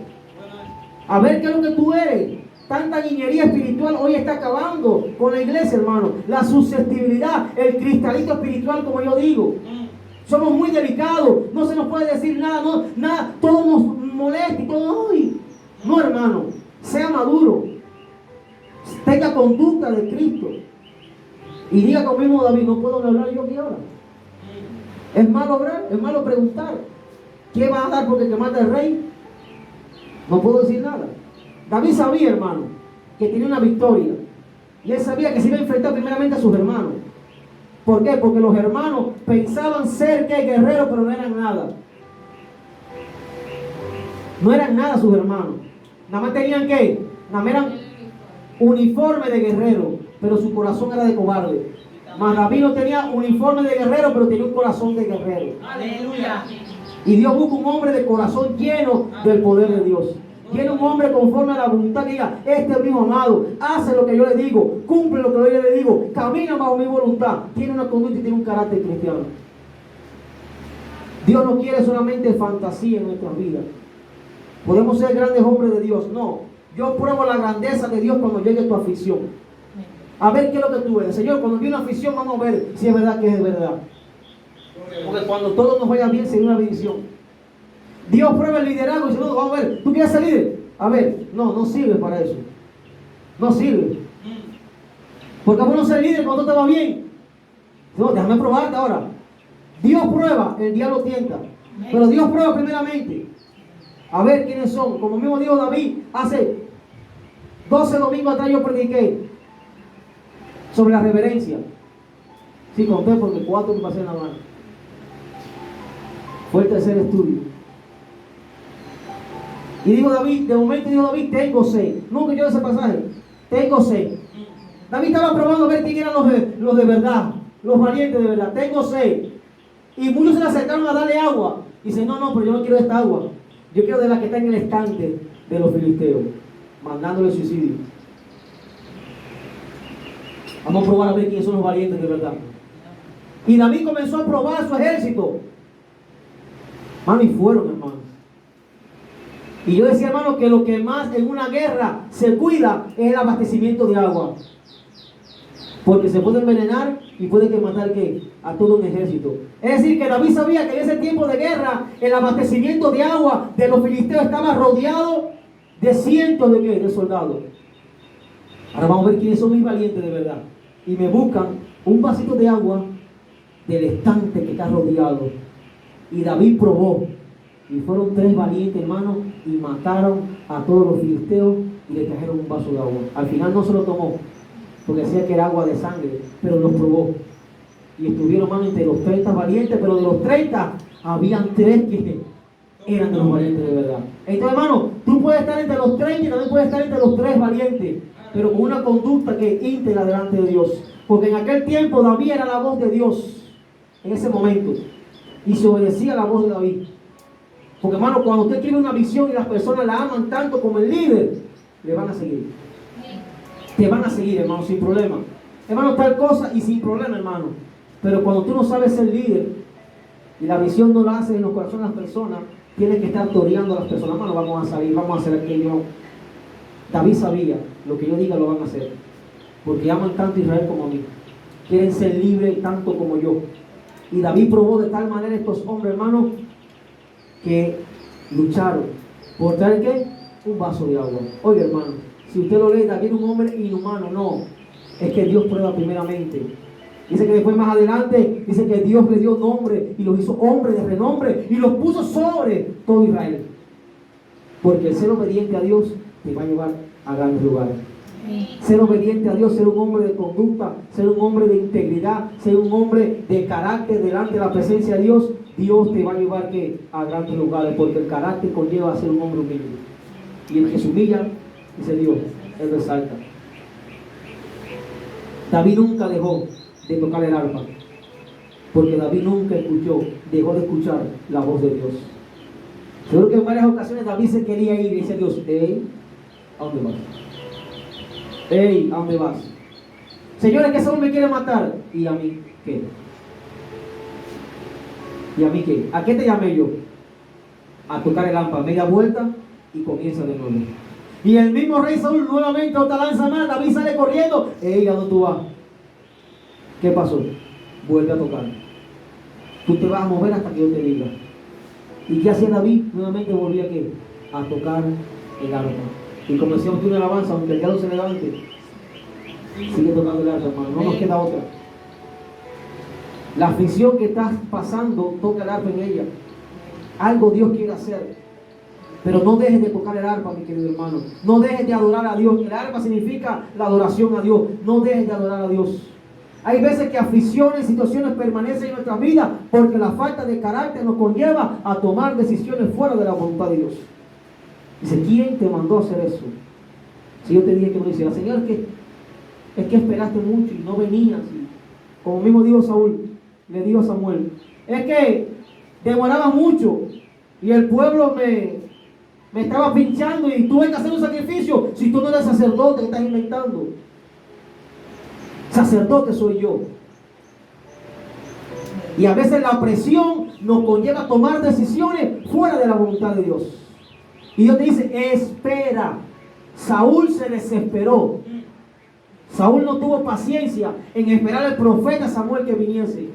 S1: A ver qué es lo que tú eres. Tanta niñería espiritual hoy está acabando con la iglesia, hermano. La susceptibilidad, el cristalito espiritual, como yo digo. Somos muy delicados. No se nos puede decir nada, no, nada. Todo nos molesta y todo hoy. No, hermano. Sea maduro. Tenga conducta de Cristo. Y diga conmigo, David, no puedo hablar yo aquí ahora. Es malo obrar, es malo preguntar. ¿Qué va a dar porque te mata el rey? No puedo decir nada. David sabía, hermano, que tenía una victoria. Y él sabía que se iba a enfrentar primeramente a sus hermanos. ¿Por qué? Porque los hermanos pensaban ser que guerreros, pero no eran nada. No eran nada sus hermanos. Nada más tenían ¿qué? Nada más eran uniforme de guerrero, pero su corazón era de cobarde. Mas David no tenía uniforme de guerrero, pero tenía un corazón de guerrero.
S3: Aleluya.
S1: Y Dios busca un hombre de corazón lleno del poder de Dios. Tiene un hombre conforme a la voluntad que diga, este es mi amado, hace lo que yo le digo, cumple lo que yo le digo, camina bajo mi voluntad. Tiene una conducta y tiene un carácter cristiano. Dios no quiere solamente fantasía en nuestras vidas. Podemos ser grandes hombres de Dios. No, yo pruebo la grandeza de Dios cuando llegue tu aflicción. A ver qué es lo que tú eres. Señor, cuando viene una aflicción vamos a ver si es verdad que es verdad. Porque cuando todo nos vaya bien sería una bendición. Dios prueba el liderazgo y dice, no, vamos a ver, ¿tú quieres ser líder? A ver, no sirve para eso. No sirve. Porque bueno ser líder cuando todo te va bien. No, déjame probarte ahora. Dios prueba, el diablo tienta. Pero Dios prueba primeramente. A ver quiénes son. Como mismo dijo David, hace 12 domingos atrás yo prediqué sobre la reverencia. Sí, conté porque 4 me pasé en la mano. Fue el tercer estudio. Y digo David, de momento digo David, tengo sed. Nunca yo ese pasaje. Tengo sed. David estaba probando a ver quién eran los de verdad, los valientes de verdad. Tengo sed. Y muchos se le acercaron a darle agua. Y dice, no, pero yo no quiero esta agua. Yo quiero de la que está en el estante de los filisteos, mandándole suicidio. Vamos a probar a ver quiénes son los valientes de verdad. Y David comenzó a probar su ejército. Hermano, y fueron, hermano. Y yo decía, hermano, que lo que más en una guerra se cuida es el abastecimiento de agua. Porque se puede envenenar y puede que matar ¿qué? A todo un ejército. Es decir, que David sabía que en ese tiempo de guerra el abastecimiento de agua de los filisteos estaba rodeado de cientos de soldados. Ahora vamos a ver quiénes son mis valientes de verdad. Y me buscan un vasito de agua del estante que está rodeado. Y David probó. Y fueron 3 valientes, hermanos, y mataron a todos los filisteos y le trajeron un vaso de agua. Al final no se lo tomó, porque decía que era agua de sangre, pero lo probó. Y estuvieron, hermano, entre los 30 valientes, pero de los 30 habían 3 que eran de los valientes de verdad. Entonces, hermano, tú puedes estar entre los 30 y también puedes estar entre los 3 valientes, pero con una conducta que íntegra delante de Dios. Porque en aquel tiempo David era la voz de Dios, en ese momento, y se obedecía a la voz de David. Porque, hermano, cuando usted tiene una visión y las personas la aman tanto como el líder, le van a seguir. Te van a seguir, hermano, sin problema. Hermano, tal cosa y sin problema, hermano. Pero cuando tú no sabes ser líder y la visión no la haces en los corazones de las personas, tienes que estar toreando a las personas. Hermano, vamos a salir, vamos a hacer aquello. David sabía, lo que yo diga lo van a hacer. Porque aman tanto a Israel como a mí. Quieren ser libres tanto como yo. Y David probó de tal manera estos hombres, hermanos, que lucharon por traer ¿qué? Un vaso de agua. Oye, hermano, si usted lo lee, David era un hombre inhumano. No, es que Dios prueba primeramente. Dice que después más adelante, dice que Dios le dio nombre y los hizo hombres de renombre y los puso sobre todo Israel. Porque el ser obediente a Dios te va a llevar a grandes lugares. Ser obediente a Dios, ser un hombre de conducta, ser un hombre de integridad, ser un hombre de carácter delante de la presencia de Dios, Dios te va a llevar ¿qué? A grandes lugares, porque el carácter conlleva a ser un hombre humilde. Y el que se humilla, dice Dios, él resalta. David nunca dejó de tocar el arpa, porque David nunca dejó de escuchar la voz de Dios. Seguro que en varias ocasiones David se quería ir y dice a Dios, hey, ¿a dónde vas? Hey, ¿a dónde vas? Señores, que Saúl me quiere matar. ¿Y a mí qué? ¿Y a mí qué? ¿A qué te llamé yo? A tocar el arpa, media vuelta y comienza de nuevo. Y el mismo rey Saúl nuevamente otra lanza más. David sale corriendo. Hey, ¿a dónde tú vas? ¿Qué pasó? Vuelve a tocar. Tú te vas a mover hasta que yo te diga. ¿Y qué hacía David? Nuevamente volvía ¿qué? A tocar el arpa. Y como decíamos tú en la alabanza, aunque el diablo se levante, sigue tocando el arpa, hermano. No nos queda otra. La aflicción que estás pasando, toca el arpa en ella. Algo Dios quiere hacer. Pero no dejes de tocar el arpa, mi querido hermano. No dejes de adorar a Dios. El arpa significa la adoración a Dios. No dejes de adorar a Dios. Hay veces que aflicciones, situaciones permanecen en nuestra vida porque la falta de carácter nos conlleva a tomar decisiones fuera de la voluntad de Dios. Dice, ¿quién te mandó a hacer eso? Si yo te dije que no hiciera, Señor, es que esperaste mucho y no venías. Y como mismo dijo Saúl, le dijo a Samuel, es que demoraba mucho y el pueblo me estaba pinchando y tuve que hacer un sacrificio. Si tú no eres sacerdote, ¿qué estás inventando? Sacerdote soy yo. Y a veces la presión nos conlleva a tomar decisiones fuera de la voluntad de Dios. Y Dios te dice, espera. Saúl se desesperó. Saúl no tuvo paciencia en esperar al profeta Samuel que viniese.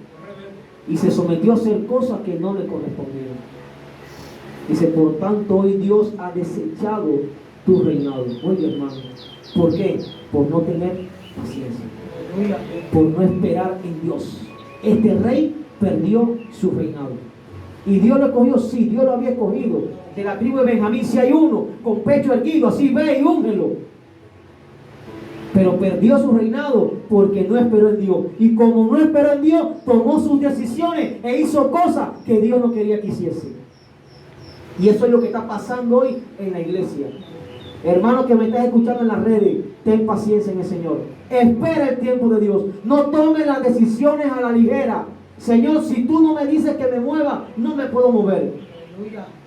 S1: Y se sometió a hacer cosas que no le correspondían. Dice, por tanto hoy Dios ha desechado tu reinado. Oye, hermano, ¿por qué? Por no tener paciencia. Por no esperar en Dios. Este rey perdió su reinado. Y Dios lo escogió, sí, Dios lo había escogido. De la tribu de Benjamín, si hay uno con pecho erguido, así ve y úngelo. Pero perdió su reinado porque no esperó en Dios. Y como no esperó en Dios, tomó sus decisiones e hizo cosas que Dios no quería que hiciese. Y eso es lo que está pasando hoy en la iglesia. Hermano que me estás escuchando en las redes, ten paciencia en el Señor. Espera el tiempo de Dios. No tomes las decisiones a la ligera. Señor, si tú no me dices que me mueva, no me puedo mover.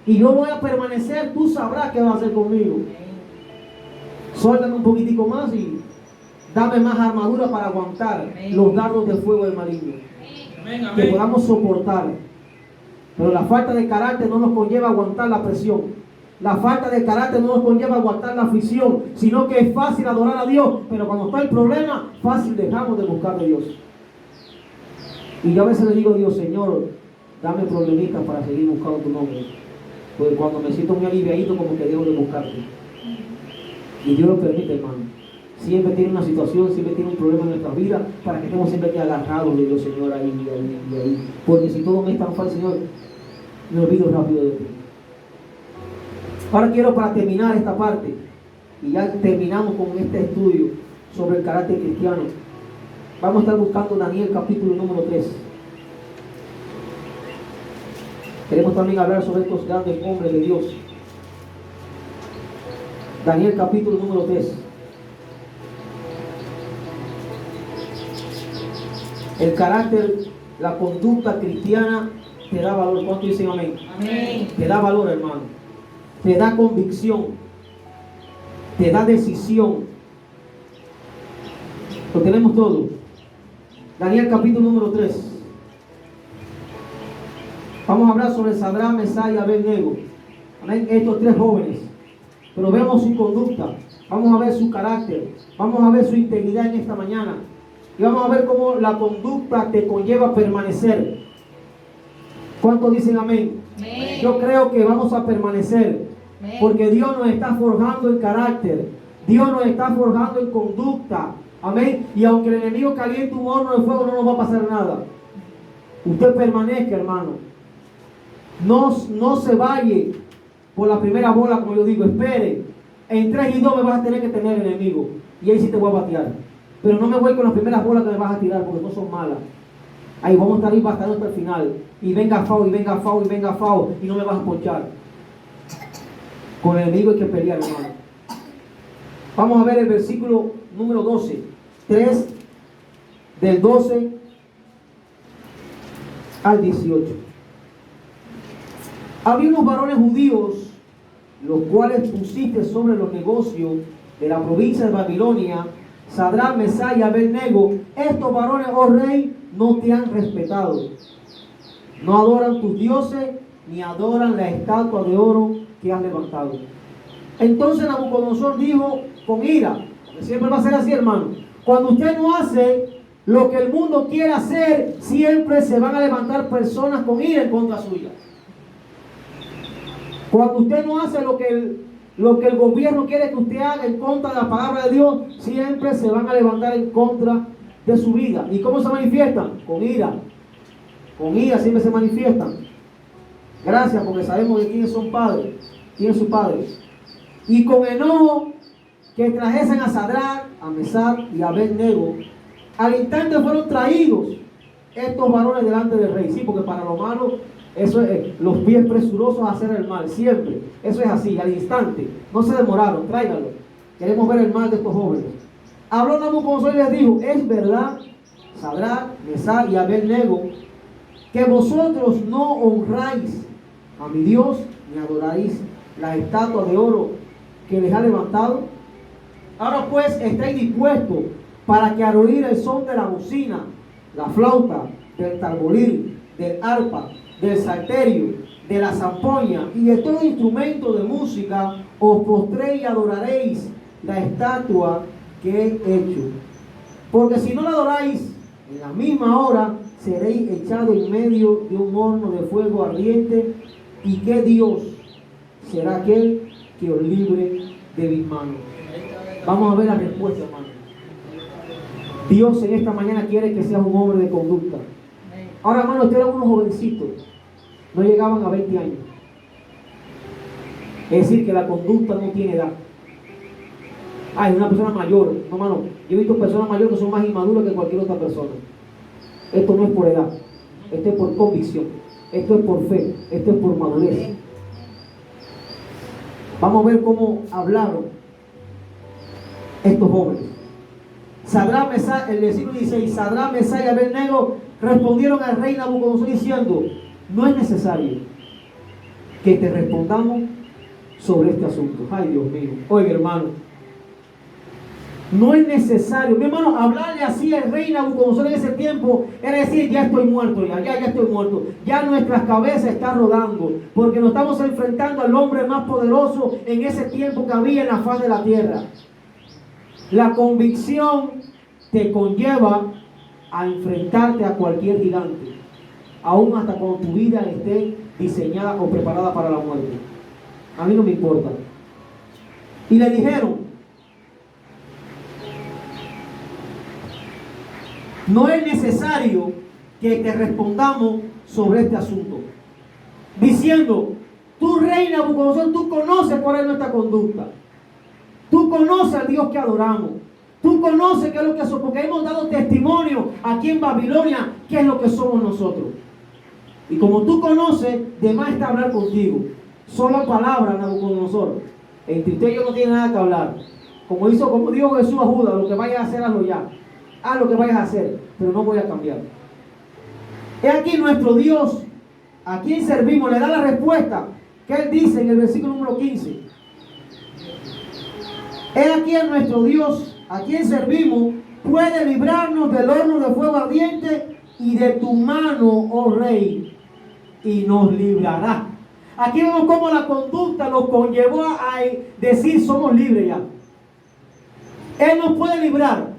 S1: Y yo voy a permanecer, tú sabrás qué vas a hacer conmigo. Suéltame un poquitico más y dame más armadura para aguantar los dardos de fuego del maligno. Que podamos soportar. Pero la falta de carácter no nos conlleva a aguantar la presión. La falta de carácter no nos conlleva a aguantar la aflicción, sino que es fácil adorar a Dios, pero cuando está el problema, fácil dejamos de buscar a Dios. Y yo a veces le digo a Dios, Señor, dame problemitas para seguir buscando tu nombre. Porque cuando me siento muy aliviadito, como que dejo de buscarte. Y Dios lo permite, hermano. Siempre tiene una situación, siempre tiene un problema en nuestra vida, para que estemos siempre aquí agarrados de Dios, Señor, ahí. Porque si todo me es tan fácil, Señor, me olvido rápido de ti. Ahora quiero, para terminar esta parte, y ya terminamos con este estudio sobre el carácter cristiano, vamos a estar buscando Daniel capítulo número 3. Queremos también hablar sobre estos grandes hombres de Dios. Daniel capítulo número 3. El carácter, la conducta cristiana te da valor. ¿Cuántos dicen amén? Amén. Te da valor, hermano. Te da convicción. Te da decisión. Lo tenemos todo. Daniel capítulo número 3. Vamos a hablar sobre Sadrach, Mesach y Abed-nego. Estos tres jóvenes. Pero vemos su conducta. Vamos a ver su carácter. Vamos a ver su integridad en esta mañana. Y vamos a ver cómo la conducta te conlleva a permanecer. ¿Cuántos dicen amén?
S2: Amén.
S1: Yo creo que vamos a permanecer,
S2: Amén.
S1: porque Dios nos está forjando en carácter, Dios nos está forjando en conducta, amén. Y aunque el enemigo caliente un horno de fuego, no nos va a pasar nada. Usted permanezca, hermano. No se vaya por la primera bola, como yo digo. Espere. En 3 y 2 me vas a tener que tener enemigo, y ahí sí te voy a batear. Pero no me voy con las primeras bolas que me vas a tirar, porque no son malas. Ahí vamos a estar ahí bastante hasta el final. Y venga FAO, y venga FAO, y venga FAO, y no me vas a ponchar. Con el enemigo hay que pelear, hermano. Vamos a ver el versículo número 12. 3 del 12 al 18. Había unos varones judíos, los cuales pusiste sobre los negocios de la provincia de Babilonia, Sadrach, Mesach y Abed-nego. Estos varones, oh rey, no te han respetado. No adoran tus dioses, ni adoran la estatua de oro que has levantado. Entonces Nabucodonosor dijo con ira, porque siempre va a ser así, hermano. Cuando usted no hace lo que el mundo quiere hacer, siempre se van a levantar personas con ira en contra suya. Cuando usted no hace lo que el gobierno quiere que usted haga en contra de la palabra de Dios, siempre se van a levantar en contra de su vida. ¿Y cómo se manifiestan? Con ira. Con ira siempre se manifiestan. Gracias, porque sabemos de quiénes son padres, quién es su padre. Y con enojo que trajesen a Sadrach, a Mesach y a Abed-nego, al instante fueron traídos estos varones delante del rey. Sí, porque para lo malo, eso es los pies presurosos a hacer el mal, siempre. Eso es así, al instante. No se demoraron, tráiganlo. Queremos ver el mal de estos jóvenes. Habló Nabucodonosor y les dijo: es verdad, Sadrach, Mesach y Abed-nego, que vosotros no honráis a mi Dios, ni adoráis la estatua de oro que les ha levantado. Ahora pues estáis dispuestos para que al oír el son de la bocina, la flauta, del tarbolín, del arpa, del salterio, de la zampoña y de todo instrumento de música, os postréis y adoraréis la estatua que he hecho. Porque si no la adoráis, en la misma hora seréis echados en medio de un horno de fuego ardiente. ¿Y qué Dios será aquel que os libre de mis manos? Vamos a ver la respuesta, hermano. Dios en esta mañana quiere que seas un hombre de conducta. Ahora, hermano, ustedes eran unos jovencitos, no llegaban a 20 años. Es decir, que la conducta no tiene edad. Hay una persona mayor, no, hermano, yo he visto personas mayores que son más inmaduras que cualquier otra persona. Esto no es por edad, esto es por convicción, esto es por fe, esto es por madurez. Vamos a ver cómo hablaron estos jóvenes. Sadrach, Mesach, el versículo 16, Sadrach, Mesach y Abed-nego respondieron al rey Nabucodonosor diciendo: no es necesario que te respondamos sobre este asunto. Ay, Dios mío. Oiga, hermano, no es necesario, mi hermano, hablarle así al rey Nabucodonosor en ese tiempo era decir: ya estoy muerto, ya estoy muerto, ya nuestras cabezas están rodando, porque nos estamos enfrentando al hombre más poderoso en ese tiempo que había en la faz de la tierra. La convicción te conlleva a enfrentarte a cualquier gigante, aún hasta cuando tu vida esté diseñada o preparada para la muerte. A mí no me importa. Y le dijeron: no es necesario que te respondamos sobre este asunto. Diciendo: tú, rey Nabucodonosor, tú conoces cuál es nuestra conducta. Tú conoces al Dios que adoramos. Tú conoces qué es lo que somos, porque hemos dado testimonio aquí en Babilonia qué es lo que somos nosotros. Y como tú conoces, de más está hablar contigo. Sola palabra, Nabucodonosor. Entre usted y yo no tiene nada que hablar. Como dijo Jesús a Judas: lo que vayas a hacer, hazlo ya. Haz lo que vayas a hacer, pero no voy a cambiar. He aquí nuestro Dios, a quien servimos, le da la respuesta que él dice en el versículo número 15. He aquí a nuestro Dios, a quien servimos, puede librarnos del horno de fuego ardiente y de tu mano, oh rey, y nos librará. Aquí vemos cómo la conducta nos conllevó a decir: somos libres ya. Él nos puede librar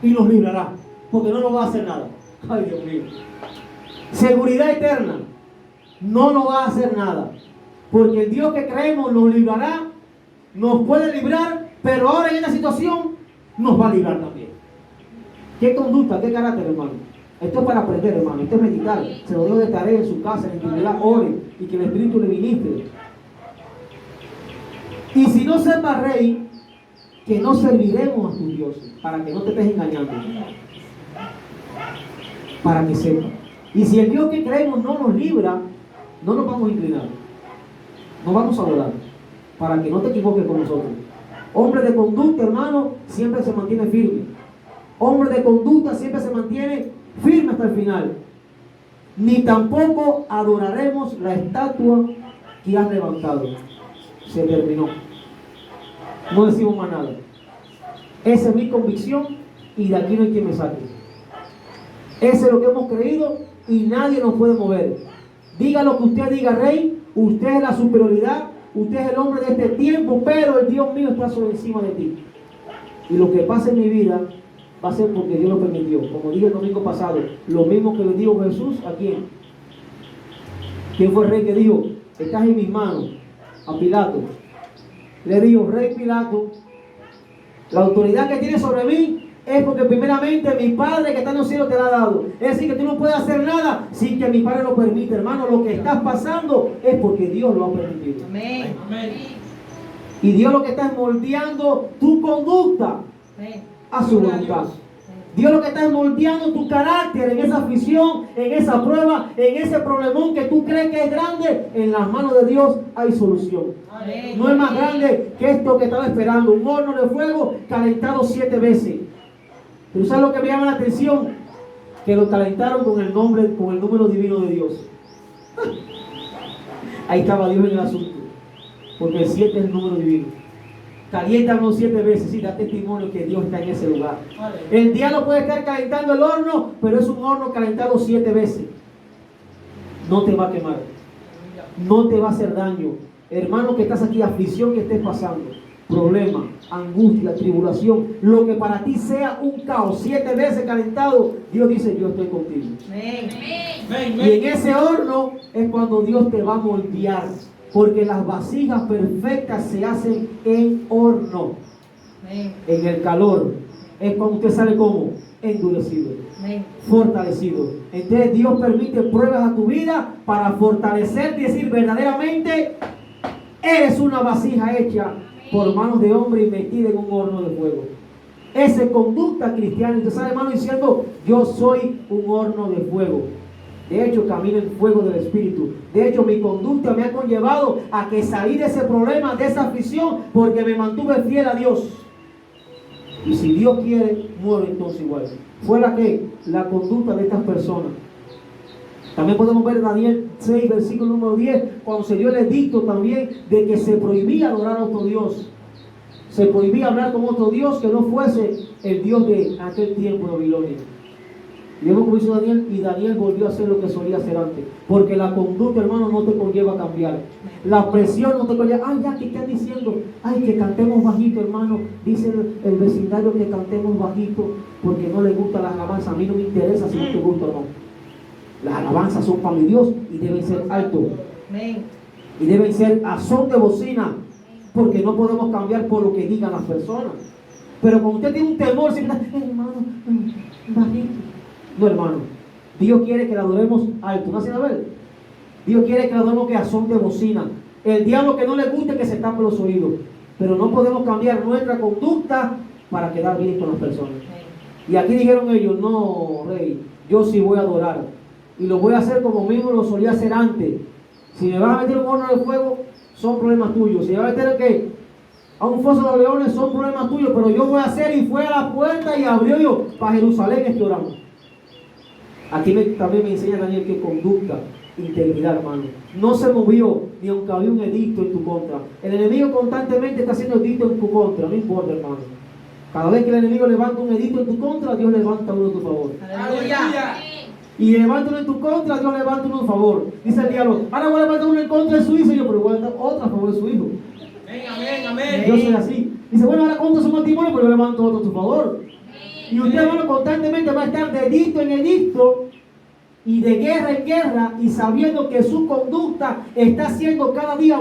S1: y nos librará, porque no nos va a hacer nada. Ay, Dios mío. Seguridad eterna. no nos va a hacer nada. Porque el Dios que creemos nos librará, nos puede librar, pero ahora en esta situación nos va a librar también. ¿Qué conducta, qué carácter, hermano? Esto es para aprender, hermano. Esto es meditar. Se lo dejo de tarea en su casa, en intimidad, ore y que el Espíritu le ministre. Y si no sepa, rey, que no serviremos a tus dioses, para que no te estés engañando. Para que sepa. Y si el Dios que creemos no nos libra, no nos vamos a inclinar. Nos vamos a adorar. Para que no te equivoques con nosotros. Hombre de conducta, hermano, siempre se mantiene firme. Hombre de conducta siempre se mantiene firme hasta el final. Ni tampoco adoraremos la estatua que has levantado. Se terminó. No decimos más nada. Esa es mi convicción y de aquí no hay quien me saque. Ese es lo que hemos creído y nadie nos puede mover. Diga lo que usted diga, rey. Usted es la superioridad. Usted es el hombre de este tiempo, pero el Dios mío está sobre encima de ti. Y lo que pasa en mi vida va a ser porque Dios lo permitió. Como dije el domingo pasado, lo mismo que le dijo Jesús a quién. ¿Quién fue el rey que dijo? Estás en mis manos. A Pilato. Le dijo, rey Pilato, la autoridad que tienes sobre mí es porque primeramente mi Padre que está en los cielos te la ha dado. Es decir, que tú no puedes hacer nada sin que mi Padre lo permita, hermano. Lo que estás pasando es porque Dios lo ha permitido.
S2: Amén.
S3: Amén.
S1: Y Dios lo que está es moldeando tu conducta a su voluntad. Dios lo que está es moldeando tu carácter en esa aflicción, en esa prueba, en ese problemón que tú crees que es grande. En las manos de Dios hay solución.
S2: Amén.
S1: No es más grande que esto que estaba esperando. Un horno de fuego calentado 7 veces. Pero ¿sabes lo que me llama la atención? Que lo calentaron con el nombre, con el número divino de Dios. Ahí estaba Dios en el asunto. Porque el 7 es el número divino. Caliéntalo 7 veces y da testimonio que Dios está en ese lugar. El diablo puede estar calentando el horno, pero es un horno calentado 7 veces. No te va a quemar. No te va a hacer daño. Hermano que estás aquí, aflicción que estés pasando, problema, angustia, tribulación, lo que para ti sea un caos 7 veces calentado, Dios dice, yo estoy contigo.
S2: Amén.
S1: Y en ese horno es cuando Dios te va a moldear. Porque las vasijas perfectas se hacen en horno.
S2: Amén.
S1: En el calor. Es cuando usted sale como endurecido,
S2: Amén.
S1: fortalecido. Entonces Dios permite pruebas a tu vida para fortalecerte y decir verdaderamente eres una vasija hecha por manos de hombre y metida en un horno de fuego. Esa es conducta cristiana. Usted sale, hermano, diciendo yo soy un horno de fuego. De hecho, camino en fuego del Espíritu. De hecho, mi conducta me ha conllevado a que salí de ese problema, de esa aflicción, porque me mantuve fiel a Dios. Y si Dios quiere, muero entonces igual. Fue la conducta de estas personas. También podemos ver Daniel 6, versículo número 10, cuando se dio el edicto también de que se prohibía adorar a otro Dios. Se prohibía hablar con otro Dios que no fuese el Dios de aquel tiempo de Babilonia. Y vemos como hizo Daniel, y Daniel volvió a hacer lo que solía hacer antes. Porque la conducta, hermano, no te conlleva a cambiar. La presión no te conlleva. Ay, ya, ¿qué están diciendo? Ay, que cantemos bajito, hermano. Dice el vecindario que cantemos bajito porque no le gusta las alabanzas. A mí no me interesa si no te gusta o no. Las alabanzas son para mi Dios y deben ser altos.
S2: Amén.
S1: Y deben ser a son de bocina. Porque no podemos cambiar por lo que digan las personas. Pero cuando usted tiene un temor, siempre está, hermano, bajito. No, hermano. Dios quiere que la adoremos alto. ¿No hacen a ver? Dios quiere que la adoremos que a son de bocina. El diablo que no le guste que se tape los oídos. Pero no podemos cambiar nuestra conducta para quedar bien con las personas. Y aquí dijeron ellos, no, rey, yo sí voy a adorar. Y lo voy a hacer como mismo lo solía hacer antes. Si me vas a meter un horno de fuego, son problemas tuyos. Si me vas a meter ¿qué? A un foso de los leones, son problemas tuyos. Pero yo voy a hacer, y fue a la puerta y abrió yo. Para Jerusalén es que oramos. Aquí también me enseña Daniel que conducta, integridad, hermano. No se movió ni aunque había un edicto en tu contra. El enemigo constantemente está haciendo edicto en tu contra, no importa, hermano. Cada vez que el enemigo levanta un edicto en tu contra, Dios levanta uno en tu favor.
S2: Aleluya.
S1: Y levanta uno en tu contra, Dios levanta uno en favor. Dice el diablo, ahora voy a levantar uno en contra de su hijo, pero voy a levantar otro a favor de su hijo.
S3: Amén.
S1: Yo soy así. Dice, bueno, ahora contra su matrimonio, pero yo levanto otro a tu favor. Y usted, hermano, constantemente va a estar de edicto en edicto. y de guerra en guerra, y sabiendo que su conducta está siendo cada día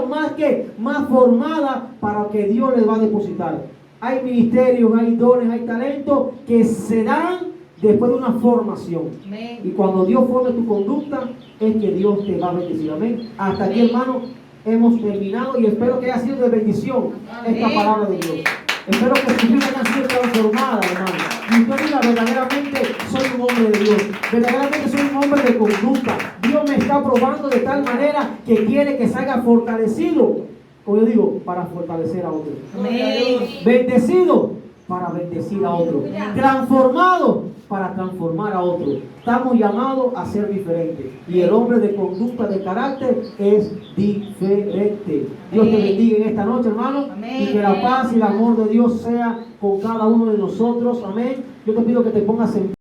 S1: más formada para que Dios les va a depositar. Hay ministerios, hay dones, hay talentos que se dan después de una formación.
S2: Amén.
S1: Y cuando Dios forme tu conducta, es que Dios te va a bendecir. Amén. Hasta aquí, hermano, hemos terminado y espero que haya sido de bendición esta palabra de Dios. Espero que su vida haya sido transformada, hermano. Y usted diga, verdaderamente soy un hombre de Dios. Verdaderamente soy un hombre de conducta. Dios me está probando de tal manera que quiere que salga fortalecido. Como yo digo, para fortalecer a otro.
S2: Amén.
S1: Bendecido para bendecir a otro. Transformado para transformar a otro. Estamos llamados a ser diferentes. Y el hombre de conducta, de carácter, es diferente. Dios te bendiga en esta noche, hermano.
S2: Amén.
S1: Y que la paz y el amor de Dios sea con cada uno de nosotros. Amén. Yo te pido que te pongas en